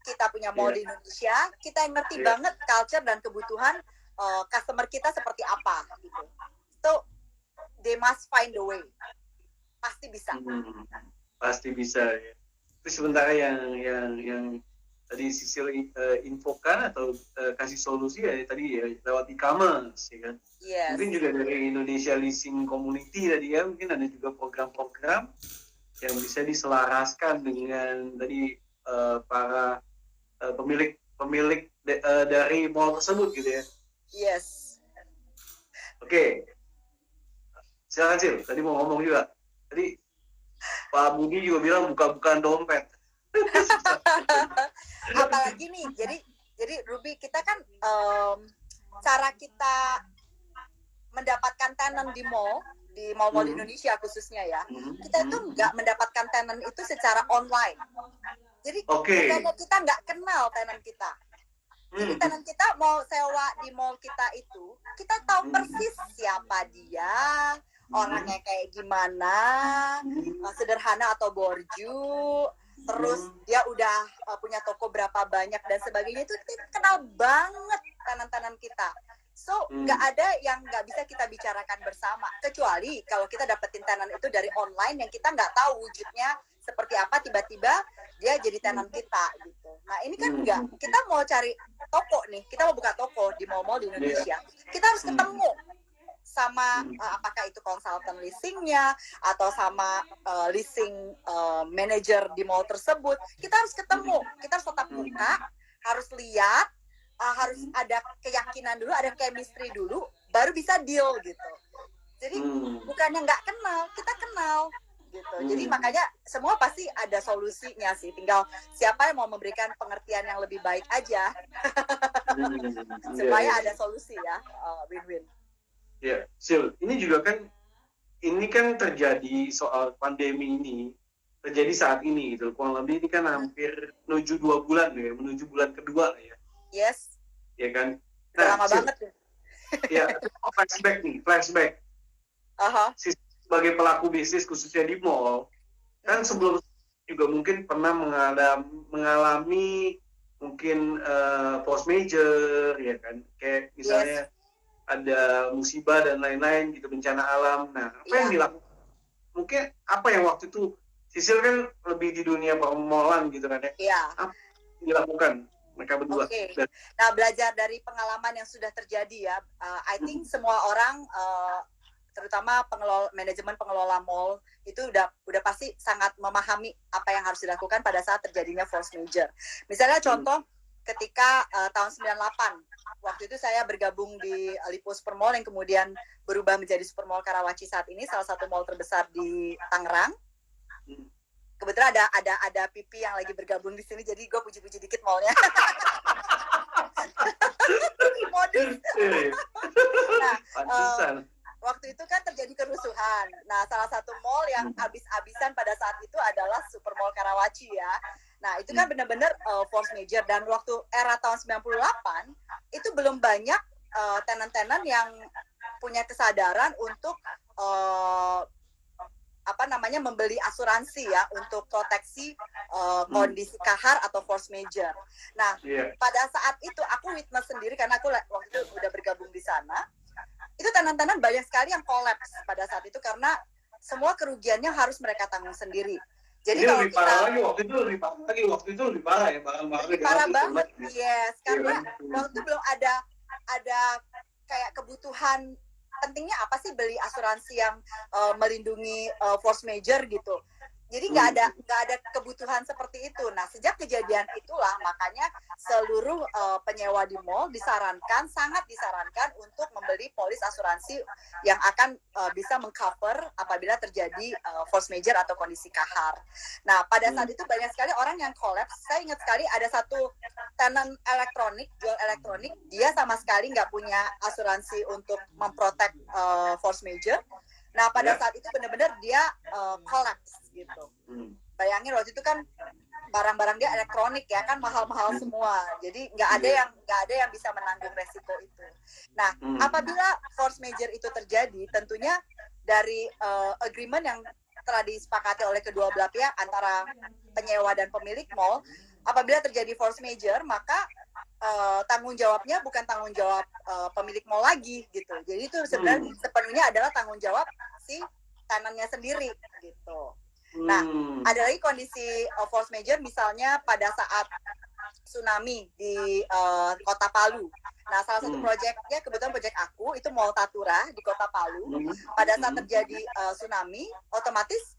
kita punya mall di Indonesia, kita yang ngerti banget culture dan kebutuhan customer kita seperti apa gitu. So they must find the way, pasti bisa. Pasti bisa ya. Terus sementara yang tadi Sisil infokan atau kasih solusi ya tadi ya lewat e-commerce ya kan. Yes. Mungkin juga dari Indonesia Leasing Community tadi ya, mungkin ada juga program-program yang bisa diselaraskan dengan tadi para pemilik dari mall tersebut gitu ya. Yes. Oke. Silakan Sil, tadi mau ngomong juga. Tadi Pak Budi juga bilang buka-bukaan dompet. Apalagi nih, jadi Ruby, kita kan cara kita mendapatkan tenan di mall-mall di Indonesia khususnya ya, kita itu nggak mendapatkan tenan itu secara online. Jadi bukannya kita nggak kenal tenan kita. Jadi tenan kita mau sewa di mall kita itu, kita tahu persis siapa dia, orangnya kayak gimana, sederhana atau borju, terus dia udah punya toko berapa banyak dan sebagainya, itu kita kenal banget tenan-tenan kita. So nggak ada yang nggak bisa kita bicarakan bersama, kecuali kalau kita dapetin tenan itu dari online yang kita nggak tahu wujudnya seperti apa, tiba-tiba dia jadi tenan kita gitu. Nah ini kan enggak, kita mau cari toko nih, kita mau buka toko di mall-mall di Indonesia, kita harus ketemu sama apakah itu konsultan leasingnya atau sama leasing manager di mall tersebut. Kita harus ketemu, kita harus tatap muka, harus lihat, harus ada keyakinan dulu, ada chemistry dulu, baru bisa deal gitu. Jadi bukannya nggak kenal, kita kenal gitu. Jadi makanya semua pasti ada solusinya sih, tinggal siapa yang mau memberikan pengertian yang lebih baik aja supaya ada solusi ya, win-win. Ya, Sil, ini juga kan ini kan terjadi soal pandemi ini terjadi saat ini gitu. Kurang lebih ini kan hampir menuju 2 bulan ya, menuju bulan kedua ya. Yes. Ya kan. Udah lama banget tuh. Ya, flashback. Sebagai pelaku bisnis khususnya di mall, kan sebelum juga mungkin pernah mengalami mungkin force major ya kan, kayak misalnya ada musibah dan lain-lain gitu, bencana alam. Nah, apa yang dilakukan? Mungkin apa yang waktu itu Sisil kan lebih di dunia permolan gitu kan ya? Iya. Apa yang dilakukan mereka berdua? Nah, belajar dari pengalaman yang sudah terjadi ya, I think semua orang terutama manajemen pengelola mall itu udah pasti sangat memahami apa yang harus dilakukan pada saat terjadinya force major. Misalnya contoh ketika tahun 98, waktu itu saya bergabung di Lipo Supermall yang kemudian berubah menjadi Supermall Karawaci saat ini, salah satu mall terbesar di Tangerang. Kebetulan ada Pipi yang lagi bergabung di sini, jadi gue puji-puji dikit mallnya. Modus. Nah, waktu itu kan terjadi kerusuhan. Nah, salah satu mall yang habis-habisan pada saat itu adalah Supermall Karawaci ya. Nah, itu kan benar-benar force major. Dan waktu era tahun 98, itu belum banyak tenan-tenan yang punya kesadaran untuk membeli asuransi ya untuk proteksi kondisi kahar atau force major. Nah, pada saat itu aku witness sendiri karena aku waktu itu udah bergabung di sana. Itu tenan-tenan banyak sekali yang kolaps pada saat itu karena semua kerugiannya harus mereka tanggung sendiri. Jadi ini kalau lebih parah lagi, waktu itu lebih parah ya, barang-barangnya parah banget, yes, karena waktu itu belum ada kayak kebutuhan pentingnya apa sih beli asuransi yang melindungi force major gitu. Jadi nggak ada kebutuhan seperti itu. Nah, sejak kejadian itulah makanya seluruh penyewa di mall sangat disarankan untuk membeli polis asuransi yang akan bisa mengcover apabila terjadi force major atau kondisi kahar. Nah, pada saat itu banyak sekali orang yang collapse. Saya ingat sekali ada satu tenan jual elektronik, dia sama sekali nggak punya asuransi untuk memprotek force major. Nah, pada saat itu benar-benar dia collapse gitu. Bayangin waktu itu kan barang-barang dia elektronik ya kan mahal-mahal semua. Jadi nggak ada yang bisa menanggung resiko itu. Nah, apabila force major itu terjadi, tentunya dari agreement yang telah disepakati oleh kedua belah pihak antara penyewa dan pemilik mall, apabila terjadi force major, maka tanggung jawabnya bukan tanggung jawab pemilik mall lagi gitu. Jadi itu sebenarnya sepenuhnya adalah tanggung jawab si tenannya sendiri gitu. Nah, ada lagi kondisi force major misalnya pada saat tsunami di Kota Palu. Nah, salah satu proyeknya kebetulan proyek aku itu Mall Tatura di Kota Palu. Pada saat terjadi tsunami, otomatis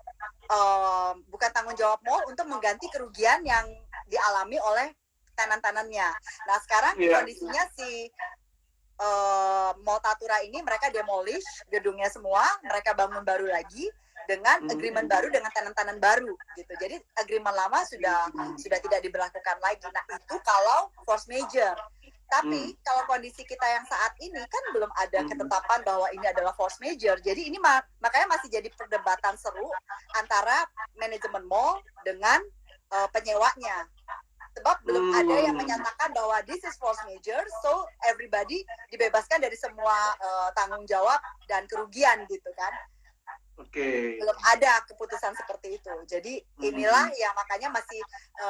bukan tanggung jawab mall untuk mengganti kerugian yang dialami oleh tenan-tenannya. Nah, sekarang kondisinya si Mall Tatura ini mereka demolish gedungnya semua, mereka bangun baru lagi dengan agreement baru dengan tenan-tenan baru gitu. Jadi agreement lama sudah tidak diberlakukan lagi. Nah, itu kalau force major. Tapi kalau kondisi kita yang saat ini kan belum ada ketetapan bahwa ini adalah force major. Jadi ini makanya masih jadi perdebatan seru antara manajemen mall dengan penyewanya. Sebab belum ada yang menyatakan bahwa this is force major, so everybody dibebaskan dari semua tanggung jawab dan kerugian gitu kan. Belum ada keputusan seperti itu. Jadi inilah yang makanya masih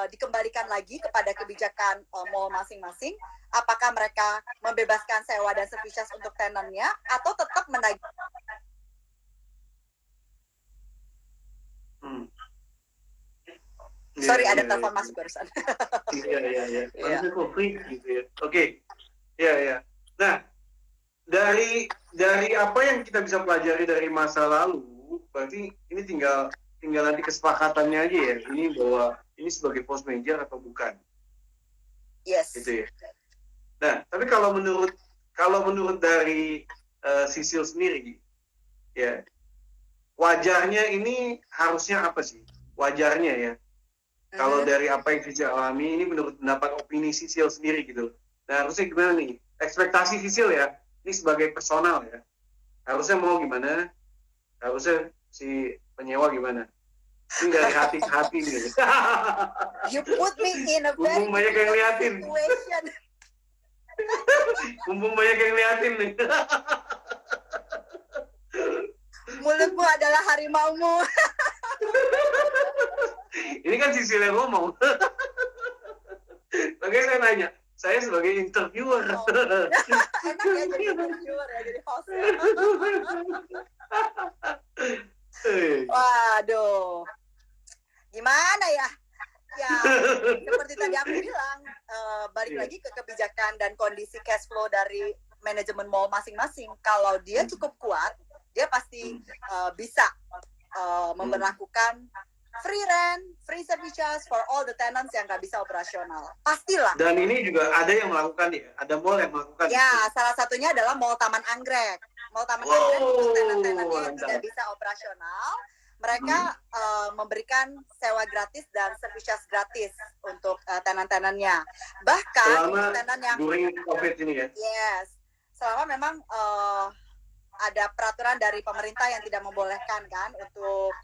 dikembalikan lagi kepada kebijakan mall masing-masing. Apakah mereka membebaskan sewa dan services untuk tenannya atau tetap menagih. Sorry, ada telepon masuk barusan. Iya. Harusnya konflik gitu ya. Oke. Iya. Nah, dari apa yang kita bisa pelajari dari masa lalu, berarti ini tinggal nanti kesepakatannya aja ya. Ini bahwa ini sebagai force major atau bukan. Yes. Gitu ya. Nah, tapi kalau menurut dari Sisil sendiri, ya wajarnya ini harusnya apa sih? Wajarnya ya. Kalau dari apa yang Sisil alami, ini menurut pendapat opini Sisil sendiri gitu. Nah, harusnya gimana nih? Ekspektasi Sisil ya, ini sebagai personal ya. Harusnya mau gimana? Harusnya si penyewa gimana? Ini dari hati ke hati nih. You put me in a very Mumpung banyak yang liatin. situation. Mumpung banyak yang liatin nih. Mulutmu adalah harimaumu. Ini kan Sisil yang ngomong. Makanya saya nanya, saya sebagai interviewer. Enak ya jadi interviewer ya, jadi host. Waduh. Gimana ya? Ya, seperti tadi aku bilang, balik lagi ke kebijakan dan kondisi cash flow dari manajemen mall masing-masing. Kalau dia cukup kuat, dia pasti bisa memberlakukan free rent, free service charge for all the tenants yang nggak bisa operasional. Pastilah. Dan ini juga ada yang melakukan ya, ada mall yang melakukan. Ya, salah satunya adalah Mall Taman Anggrek. Mall Taman Anggrek untuk tenan-tenannya yang tidak bisa operasional, mereka memberikan sewa gratis dan service charge gratis untuk tenan-tenannya. Bahkan selama tenan yang during COVID ini ya. Yes, selama memang ada peraturan dari pemerintah yang tidak membolehkan kan untuk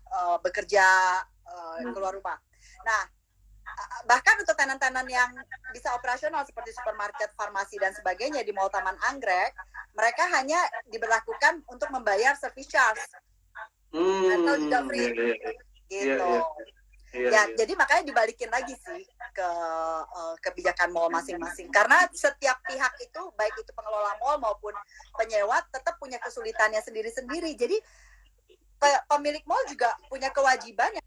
bekerja keluar rumah. Nah, bahkan untuk tenan-tenan yang bisa operasional seperti supermarket, farmasi dan sebagainya di Mall Taman Anggrek, mereka hanya diberlakukan untuk membayar service charge atau juga free gitu. Ya, jadi makanya dibalikin lagi sih ke kebijakan mall masing-masing. Karena setiap pihak itu, baik itu pengelola mall maupun penyewa, tetap punya kesulitannya sendiri-sendiri. Jadi pemilik mall juga punya kewajiban yang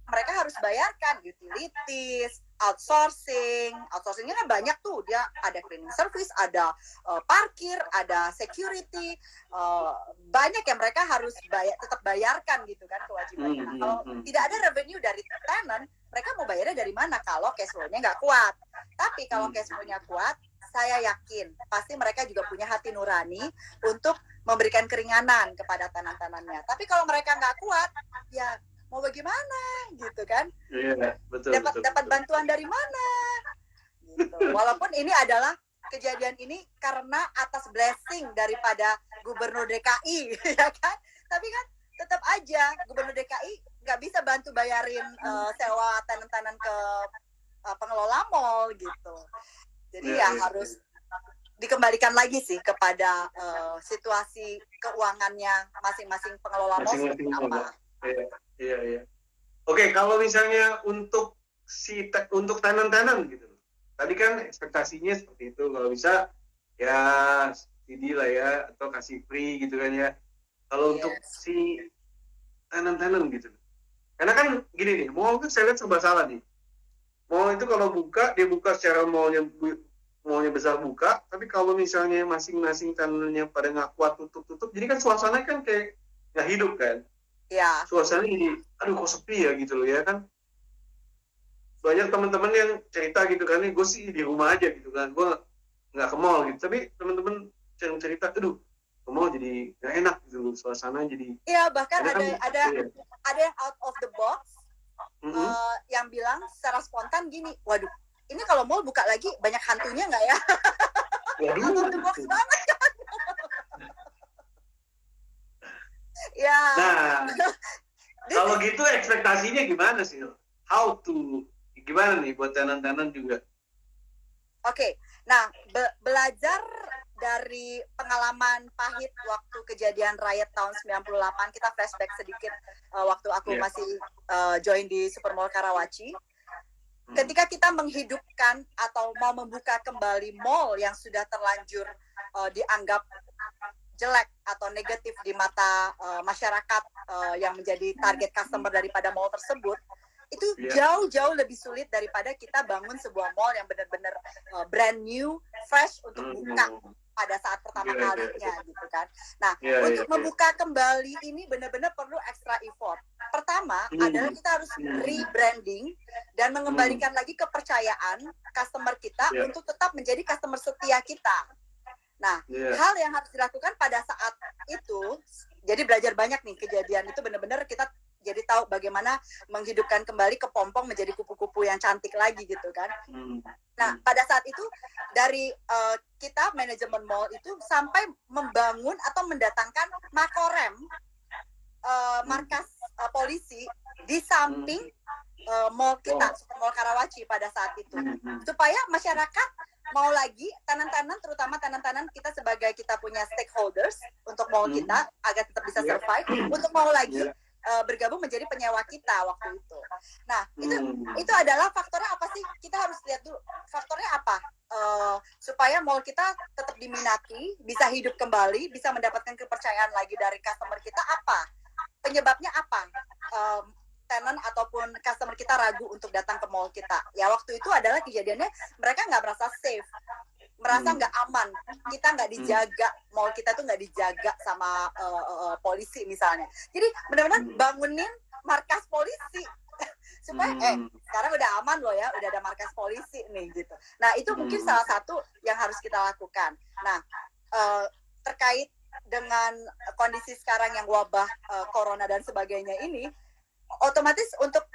mereka harus bayarkan, utilities, outsourcingnya kan banyak tuh, dia ada cleaning service, ada parkir, ada security, banyak yang mereka harus tetap bayarkan gitu kan kewajibannya. Kalau tidak ada revenue dari tenant, mereka mau bayarnya dari mana kalau cash flow-nya nggak kuat? Tapi kalau cash flow-nya kuat, saya yakin pasti mereka juga punya hati nurani untuk memberikan keringanan kepada tenant-tenannya. Tapi kalau mereka nggak kuat, ya mau bagaimana gitu kan? Iya, betul. Dapat bantuan dari mana? Gitu. Walaupun ini adalah kejadian ini karena atas blessing daripada Gubernur DKI, ya kan? Tapi kan tetap aja Gubernur DKI nggak bisa bantu bayarin sewa tenan-tenan ke pengelola mall gitu. Jadi ya harus dikembalikan lagi sih kepada situasi keuangannya masing-masing pengelola mall seperti apa. Iya. Oke, kalau misalnya untuk untuk tenan-tenan gitu. Tadi kan ekspektasinya seperti itu. Kalau bisa ya CD lah ya, atau kasih free gitu kan ya. Kalau untuk si tenan-tenan gitu. Karena kan gini nih, mall kan saya lihat serba salah nih. Mall itu kalau buka, dia buka secara mallnya besar buka, tapi kalau misalnya masing-masing tenannya pada nggak kuat tutup-tutup, jadi kan suasana kan kayak nggak hidup kan. Ya. Suasana jadi, aduh kok sepi ya gitu loh ya kan. Banyak teman-teman yang cerita gitu kan, gue sih di rumah aja gitu kan, gue nggak ke mall gitu. Tapi teman-teman yang cerita, aduh ke mall jadi nggak enak gitu loh, suasana jadi. Iya, bahkan ada yang out of the box yang bilang secara spontan gini, waduh, ini kalau mall buka lagi banyak hantunya nggak ya? Waduh. Out of the box banget kan. Ya. Nah, kalau gitu ekspektasinya gimana sih? Gimana nih buat tenan-tenan juga? Oke, nah belajar dari pengalaman pahit waktu kejadian riot tahun 98, kita flashback sedikit waktu aku masih join di Supermall Karawaci. Ketika kita menghidupkan atau mau membuka kembali mall yang sudah terlanjur dianggap jelek atau negatif di mata masyarakat yang menjadi target customer daripada mall tersebut, itu jauh-jauh lebih sulit daripada kita bangun sebuah mall yang benar-benar brand new, fresh untuk buka pada saat pertama kalinya gitu kan. Nah, untuk membuka kembali ini benar-benar perlu extra effort. Pertama adalah kita harus rebranding dan mengembalikan lagi kepercayaan customer kita untuk tetap menjadi customer setia kita. Nah, hal yang harus dilakukan pada saat itu, jadi belajar banyak nih kejadian itu benar-benar kita jadi tahu bagaimana menghidupkan kembali kepompong menjadi kupu-kupu yang cantik lagi gitu kan. Nah pada saat itu dari kita manajemen mall itu sampai membangun atau mendatangkan Makorem, markas polisi di samping mall kita, Mall Karawaci pada saat itu, supaya masyarakat mau lagi tenan-tenan, terutama tenan-tenan kita sebagai kita punya stakeholders untuk mall kita agar tetap bisa survive, untuk mau lagi bergabung menjadi penyewa kita waktu itu. Nah itu adalah faktornya apa sih? Kita harus lihat dulu faktornya apa supaya mall kita tetap diminati, bisa hidup kembali, bisa mendapatkan kepercayaan lagi dari customer kita. Apa penyebabnya? Apa tenant ataupun customer kita ragu untuk datang ke mall kita? Ya waktu itu adalah kejadiannya mereka nggak merasa safe, merasa nggak aman, kita nggak dijaga, mall kita tuh nggak dijaga sama polisi misalnya. Jadi benar-benar bangunin markas polisi supaya sekarang udah aman loh ya, udah ada markas polisi nih gitu. Nah itu mungkin salah satu yang harus kita lakukan. Nah terkait dengan kondisi sekarang yang wabah corona dan sebagainya ini, otomatis untuk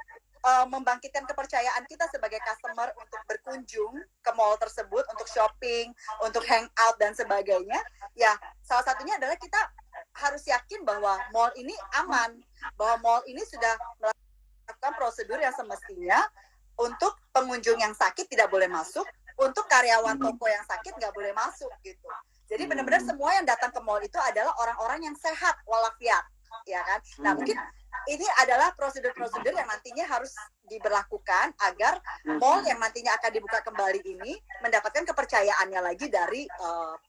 membangkitkan kepercayaan kita sebagai customer untuk berkunjung ke mall tersebut, untuk shopping, untuk hangout dan sebagainya, ya salah satunya adalah kita harus yakin bahwa mall ini aman, bahwa mall ini sudah melakukan prosedur yang semestinya. Untuk pengunjung yang sakit tidak boleh masuk, untuk karyawan toko yang sakit nggak boleh masuk gitu. Jadi benar-benar semua yang datang ke mall itu adalah orang-orang yang sehat walafiat, ya kan? Nah mungkin ini adalah prosedur-prosedur yang nantinya harus diberlakukan agar mall yang nantinya akan dibuka kembali ini mendapatkan kepercayaannya lagi dari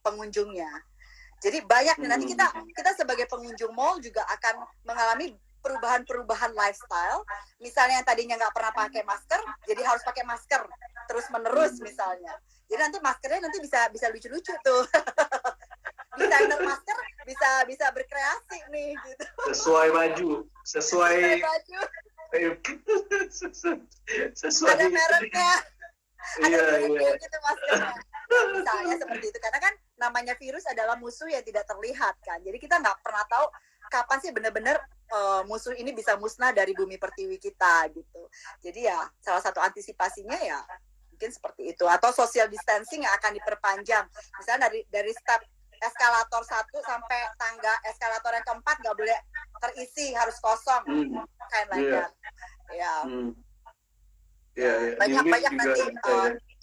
pengunjungnya. Jadi banyak nih, nanti kita sebagai pengunjung mall juga akan mengalami perubahan-perubahan lifestyle. Misalnya yang tadinya nggak pernah pakai masker, jadi harus pakai masker terus-menerus misalnya. Jadi nanti maskernya nanti bisa lucu-lucu tuh. Desainer masker bisa berkreasi nih gitu. Sesuai baju. Sesuai ada mereknya. Ada mereknya iya. gitu maskernya. Misalnya seperti itu, karena kan namanya virus adalah musuh yang tidak terlihat kan. Jadi kita nggak pernah tahu kapan sih benar-benar musuh ini bisa musnah dari bumi pertiwi kita gitu. Jadi ya salah satu antisipasinya ya mungkin seperti itu, atau social distancing yang akan diperpanjang. Misalnya dari step eskalator 1 sampai tangga eskalator yang keempat nggak boleh terisi, harus kosong, kayak like banyak nanti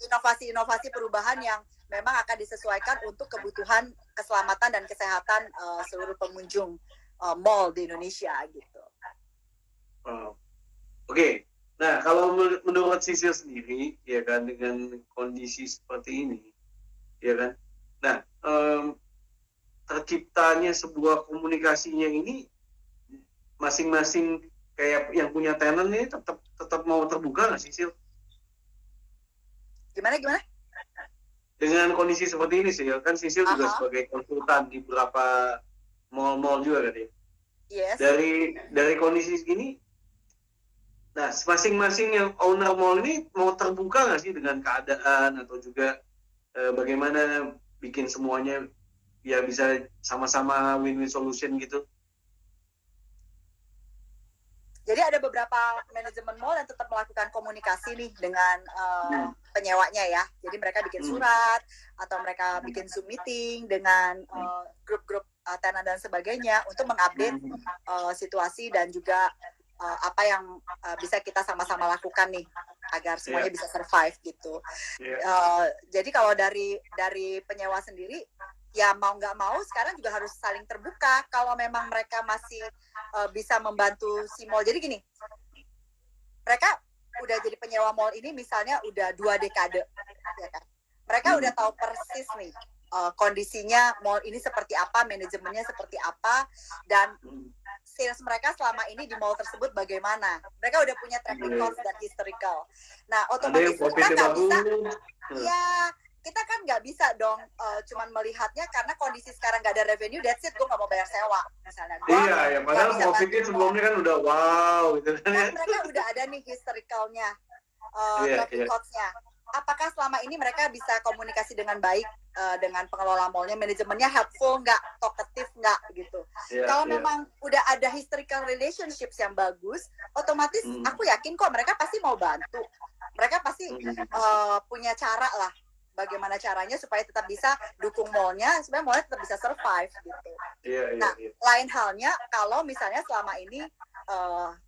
inovasi-inovasi perubahan yang memang akan disesuaikan untuk kebutuhan keselamatan dan kesehatan seluruh pengunjung mall di Indonesia gitu. Oke. Nah, kalau menurut Sisil sendiri, ya kan, dengan kondisi seperti ini, ya kan, nah, terciptanya sebuah komunikasinya ini, masing-masing kayak yang punya tenant ini tetap mau terbuka nggak, Sisil? Gimana? Dengan kondisi seperti ini, Sisil, kan Sisil juga sebagai konsultan di beberapa mall-mall juga kan ya? Yes. Dari kondisi segini, nah, masing-masing yang owner mall ini mau terbuka nggak sih dengan keadaan, atau juga bagaimana bikin semuanya ya bisa sama-sama win-win solution gitu? Jadi ada beberapa manajemen mall yang tetap melakukan komunikasi nih dengan penyewanya ya. Jadi mereka bikin surat atau mereka bikin Zoom meeting dengan grup-grup tenant dan sebagainya untuk mengupdate situasi dan juga apa yang bisa kita sama-sama lakukan nih agar semuanya bisa survive gitu. Jadi kalau dari penyewa sendiri ya mau nggak mau sekarang juga harus saling terbuka. Kalau memang mereka masih bisa membantu si mall. Jadi gini, mereka udah jadi penyewa mall ini misalnya udah 2 dekade, ya kan? Mereka udah tahu persis nih kondisinya mall ini seperti apa, manajemennya seperti apa, dan sales mereka selama ini di mall tersebut bagaimana. Mereka udah punya track record dan historical. Nah, otomatis kita nggak bisa, kita kan nggak bisa dong cuman melihatnya karena kondisi sekarang nggak ada revenue, that's it, gue nggak mau bayar sewa misalnya. Iya, padahal COVID-nya sebelumnya kan udah wow gitu kan ya. Mereka udah ada nih historicalnya, track record-nya. apakah selama ini mereka bisa komunikasi dengan baik dengan pengelola mallnya, manajemennya helpful nggak, talkative nggak gitu. Kalau memang udah ada historical relationships yang bagus, otomatis aku yakin kok mereka pasti mau bantu. Mereka pasti punya cara lah, bagaimana caranya supaya tetap bisa dukung mallnya, supaya mallnya tetap bisa survive gitu. Nah, lain halnya kalau misalnya selama ini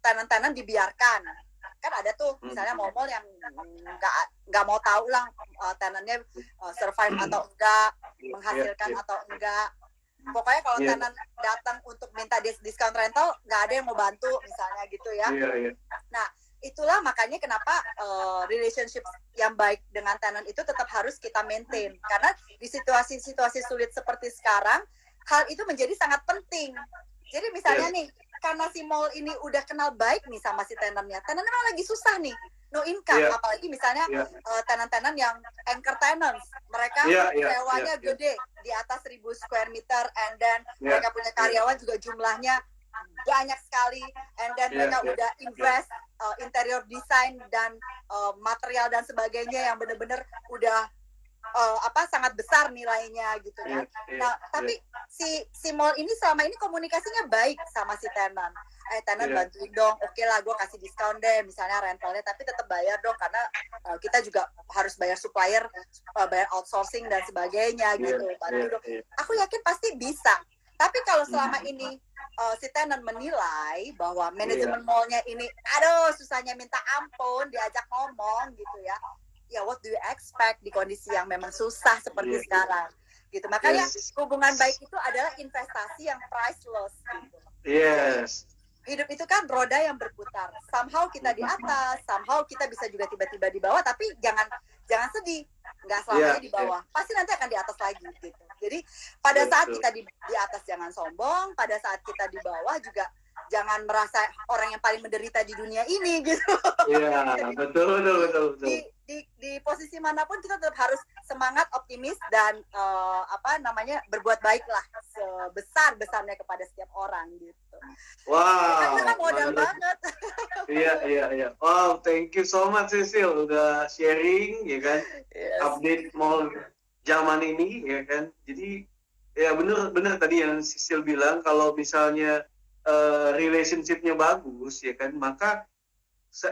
tenan-tenan dibiarkan. Kan ada tuh misalnya mall-mall yang nggak mau tahu lah tenannya survive atau enggak, menghasilkan atau enggak. Pokoknya kalau tenan datang untuk minta diskon rental, nggak ada yang mau bantu misalnya gitu ya. Nah, itulah makanya kenapa relationship yang baik dengan tenant itu tetap harus kita maintain. Karena di situasi-situasi sulit seperti sekarang, hal itu menjadi sangat penting. Jadi misalnya nih, karena si mall ini udah kenal baik nih sama si tenannya memang lagi susah nih, no income, apalagi misalnya tenan-tenan yang anchor tenants, mereka sewanya gede di atas 1.000 square meter, and then mereka punya karyawan juga jumlahnya banyak sekali, and then mereka udah invest interior design dan material dan sebagainya yang benar-benar udah sangat besar nilainya gitu kan. Nah, tapi si mall ini selama ini komunikasinya baik sama si tenant. Tenant bantuin dong, oke lah gue kasih diskon deh misalnya rentalnya, tapi tetap bayar dong karena kita juga harus bayar supplier, bayar outsourcing dan sebagainya gitu. Bantu dong. Aku yakin pasti bisa. Tapi kalau selama ini si tenant menilai bahwa manajemen mallnya ini, aduh susahnya minta ampun, diajak ngomong gitu ya. Ya, what do you expect di kondisi yang memang susah seperti sekarang gitu. Makanya hubungan baik itu adalah investasi yang priceless gitu. Hidup itu kan roda yang berputar. Somehow kita di atas, somehow kita bisa juga tiba-tiba di bawah, tapi jangan sedih, nggak selamanya di bawah. Pasti nanti akan di atas lagi gitu. Jadi pada saat kita di atas jangan sombong, pada saat kita di bawah juga jangan merasa orang yang paling menderita di dunia ini gitu. Iya, betul. Di posisi manapun kita tetap harus semangat, optimis, dan berbuat baik lah sebesar-besarnya kepada setiap orang gitu. Wow. Karena modal banget. Iya. Wow, thank you so much Cecil udah sharing ya kan, update mall zaman ini ya kan. Jadi ya bener tadi yang Cecil bilang, kalau misalnya relationship-nya bagus ya kan, maka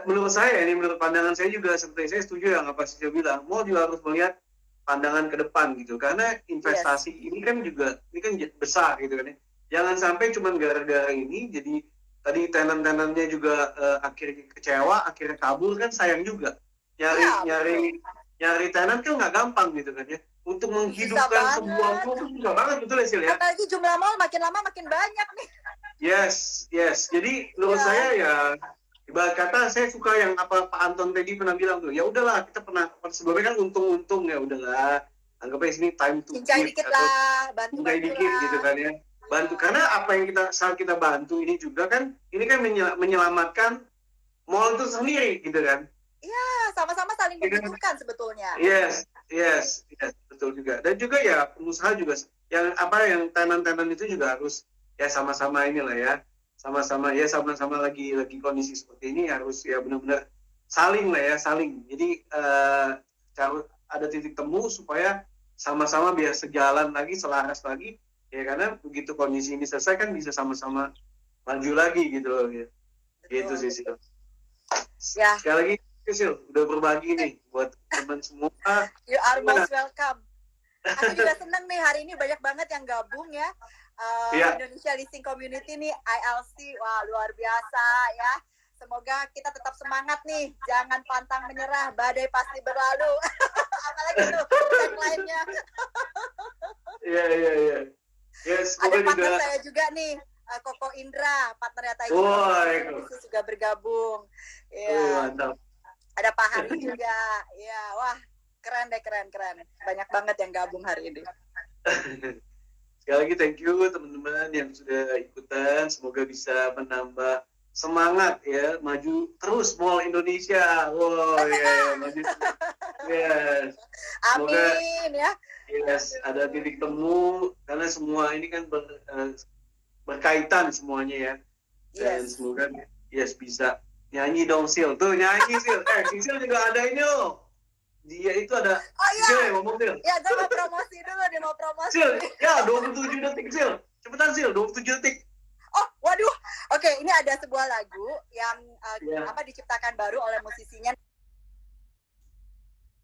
menurut saya ini, menurut pandangan saya juga, seperti saya setuju yang apa Cecil bilang, mall juga harus melihat pandangan ke depan gitu, karena investasi ini kan besar gitu kan ya. Jangan sampai cuma gara-gara ini jadi tadi tenan-tenannya juga akhirnya kecewa, akhirnya kabur, kan sayang juga. Nyari tenan kan nggak gampang gitu kan ya. Untuk menghidupkan sebuah mall itu susah banget, betul ya Sil ya? Apalagi jumlah mall makin lama makin banyak nih. Yes. Jadi menurut saya ya, ibarat kata saya suka yang apa Pak Anton tadi pernah bilang tuh, ya udahlah kita pernah sebelumnya kan untung ya udahlah, anggapnya sini time to give dikit lah, bantu dikit gitu kan ya, bantu, karena apa yang saat kita bantu ini juga kan, ini kan menyelamatkan mall itu sendiri gitu kan. Iya, sama-sama saling membutuhkan sebetulnya. Yes, betul juga. Dan juga ya pengusaha juga yang tenan-tenan itu juga harus ya sama-sama inilah ya, sama-sama lagi kondisi seperti ini, harus ya benar-benar saling. Jadi ada titik temu supaya sama-sama biar sejalan lagi, selaras lagi ya, karena begitu kondisi ini selesai kan bisa sama-sama maju lagi gitu loh ya. Gitu sih Sil. Ya. Sekali lagi Sil udah berbagi nih buat teman semua. You are most welcome. Aku juga seneng nih hari ini banyak banget yang gabung ya. Indonesia Leasing Community nih, ILC, wah luar biasa ya. Semoga kita tetap semangat nih, jangan pantang menyerah, badai pasti berlalu. Apalagi tuh tagline-nya. Iya. Yes, ada partner saya juga nih, Koko Indra, partnernya Taiji. Juga bergabung. Iya. Mantap. Ada Pak Hari juga. Iya, wah keren. Banyak banget yang gabung hari ini. Sekali lagi thank you teman-teman yang sudah ikutan, semoga bisa menambah semangat ya, maju terus mall Indonesia. Maju. Yes. Semoga, amin ya. Yes, ada titik temu, karena semua ini kan berkaitan semuanya ya. Dan semoga bisa nyanyi dong Sil. Tuh nyanyi Sil. Sil juga ada ini loh. dia itu ada Oh iya. Sil, ngomong Sil. Ya, gue mau promosi dulu, dia mau promosi. Sil, ya 27 detik Sil. Cepetan Sil, 27 detik. Oh, waduh. Oke, ini ada sebuah lagu yang Ya. diciptakan baru oleh musisinya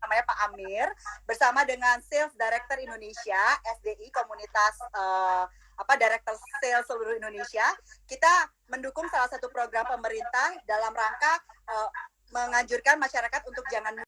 namanya Pak Amir bersama dengan Sales Director Indonesia SDI komunitas Director Sales seluruh Indonesia. Kita mendukung salah satu program pemerintah dalam rangka menganjurkan masyarakat untuk jangan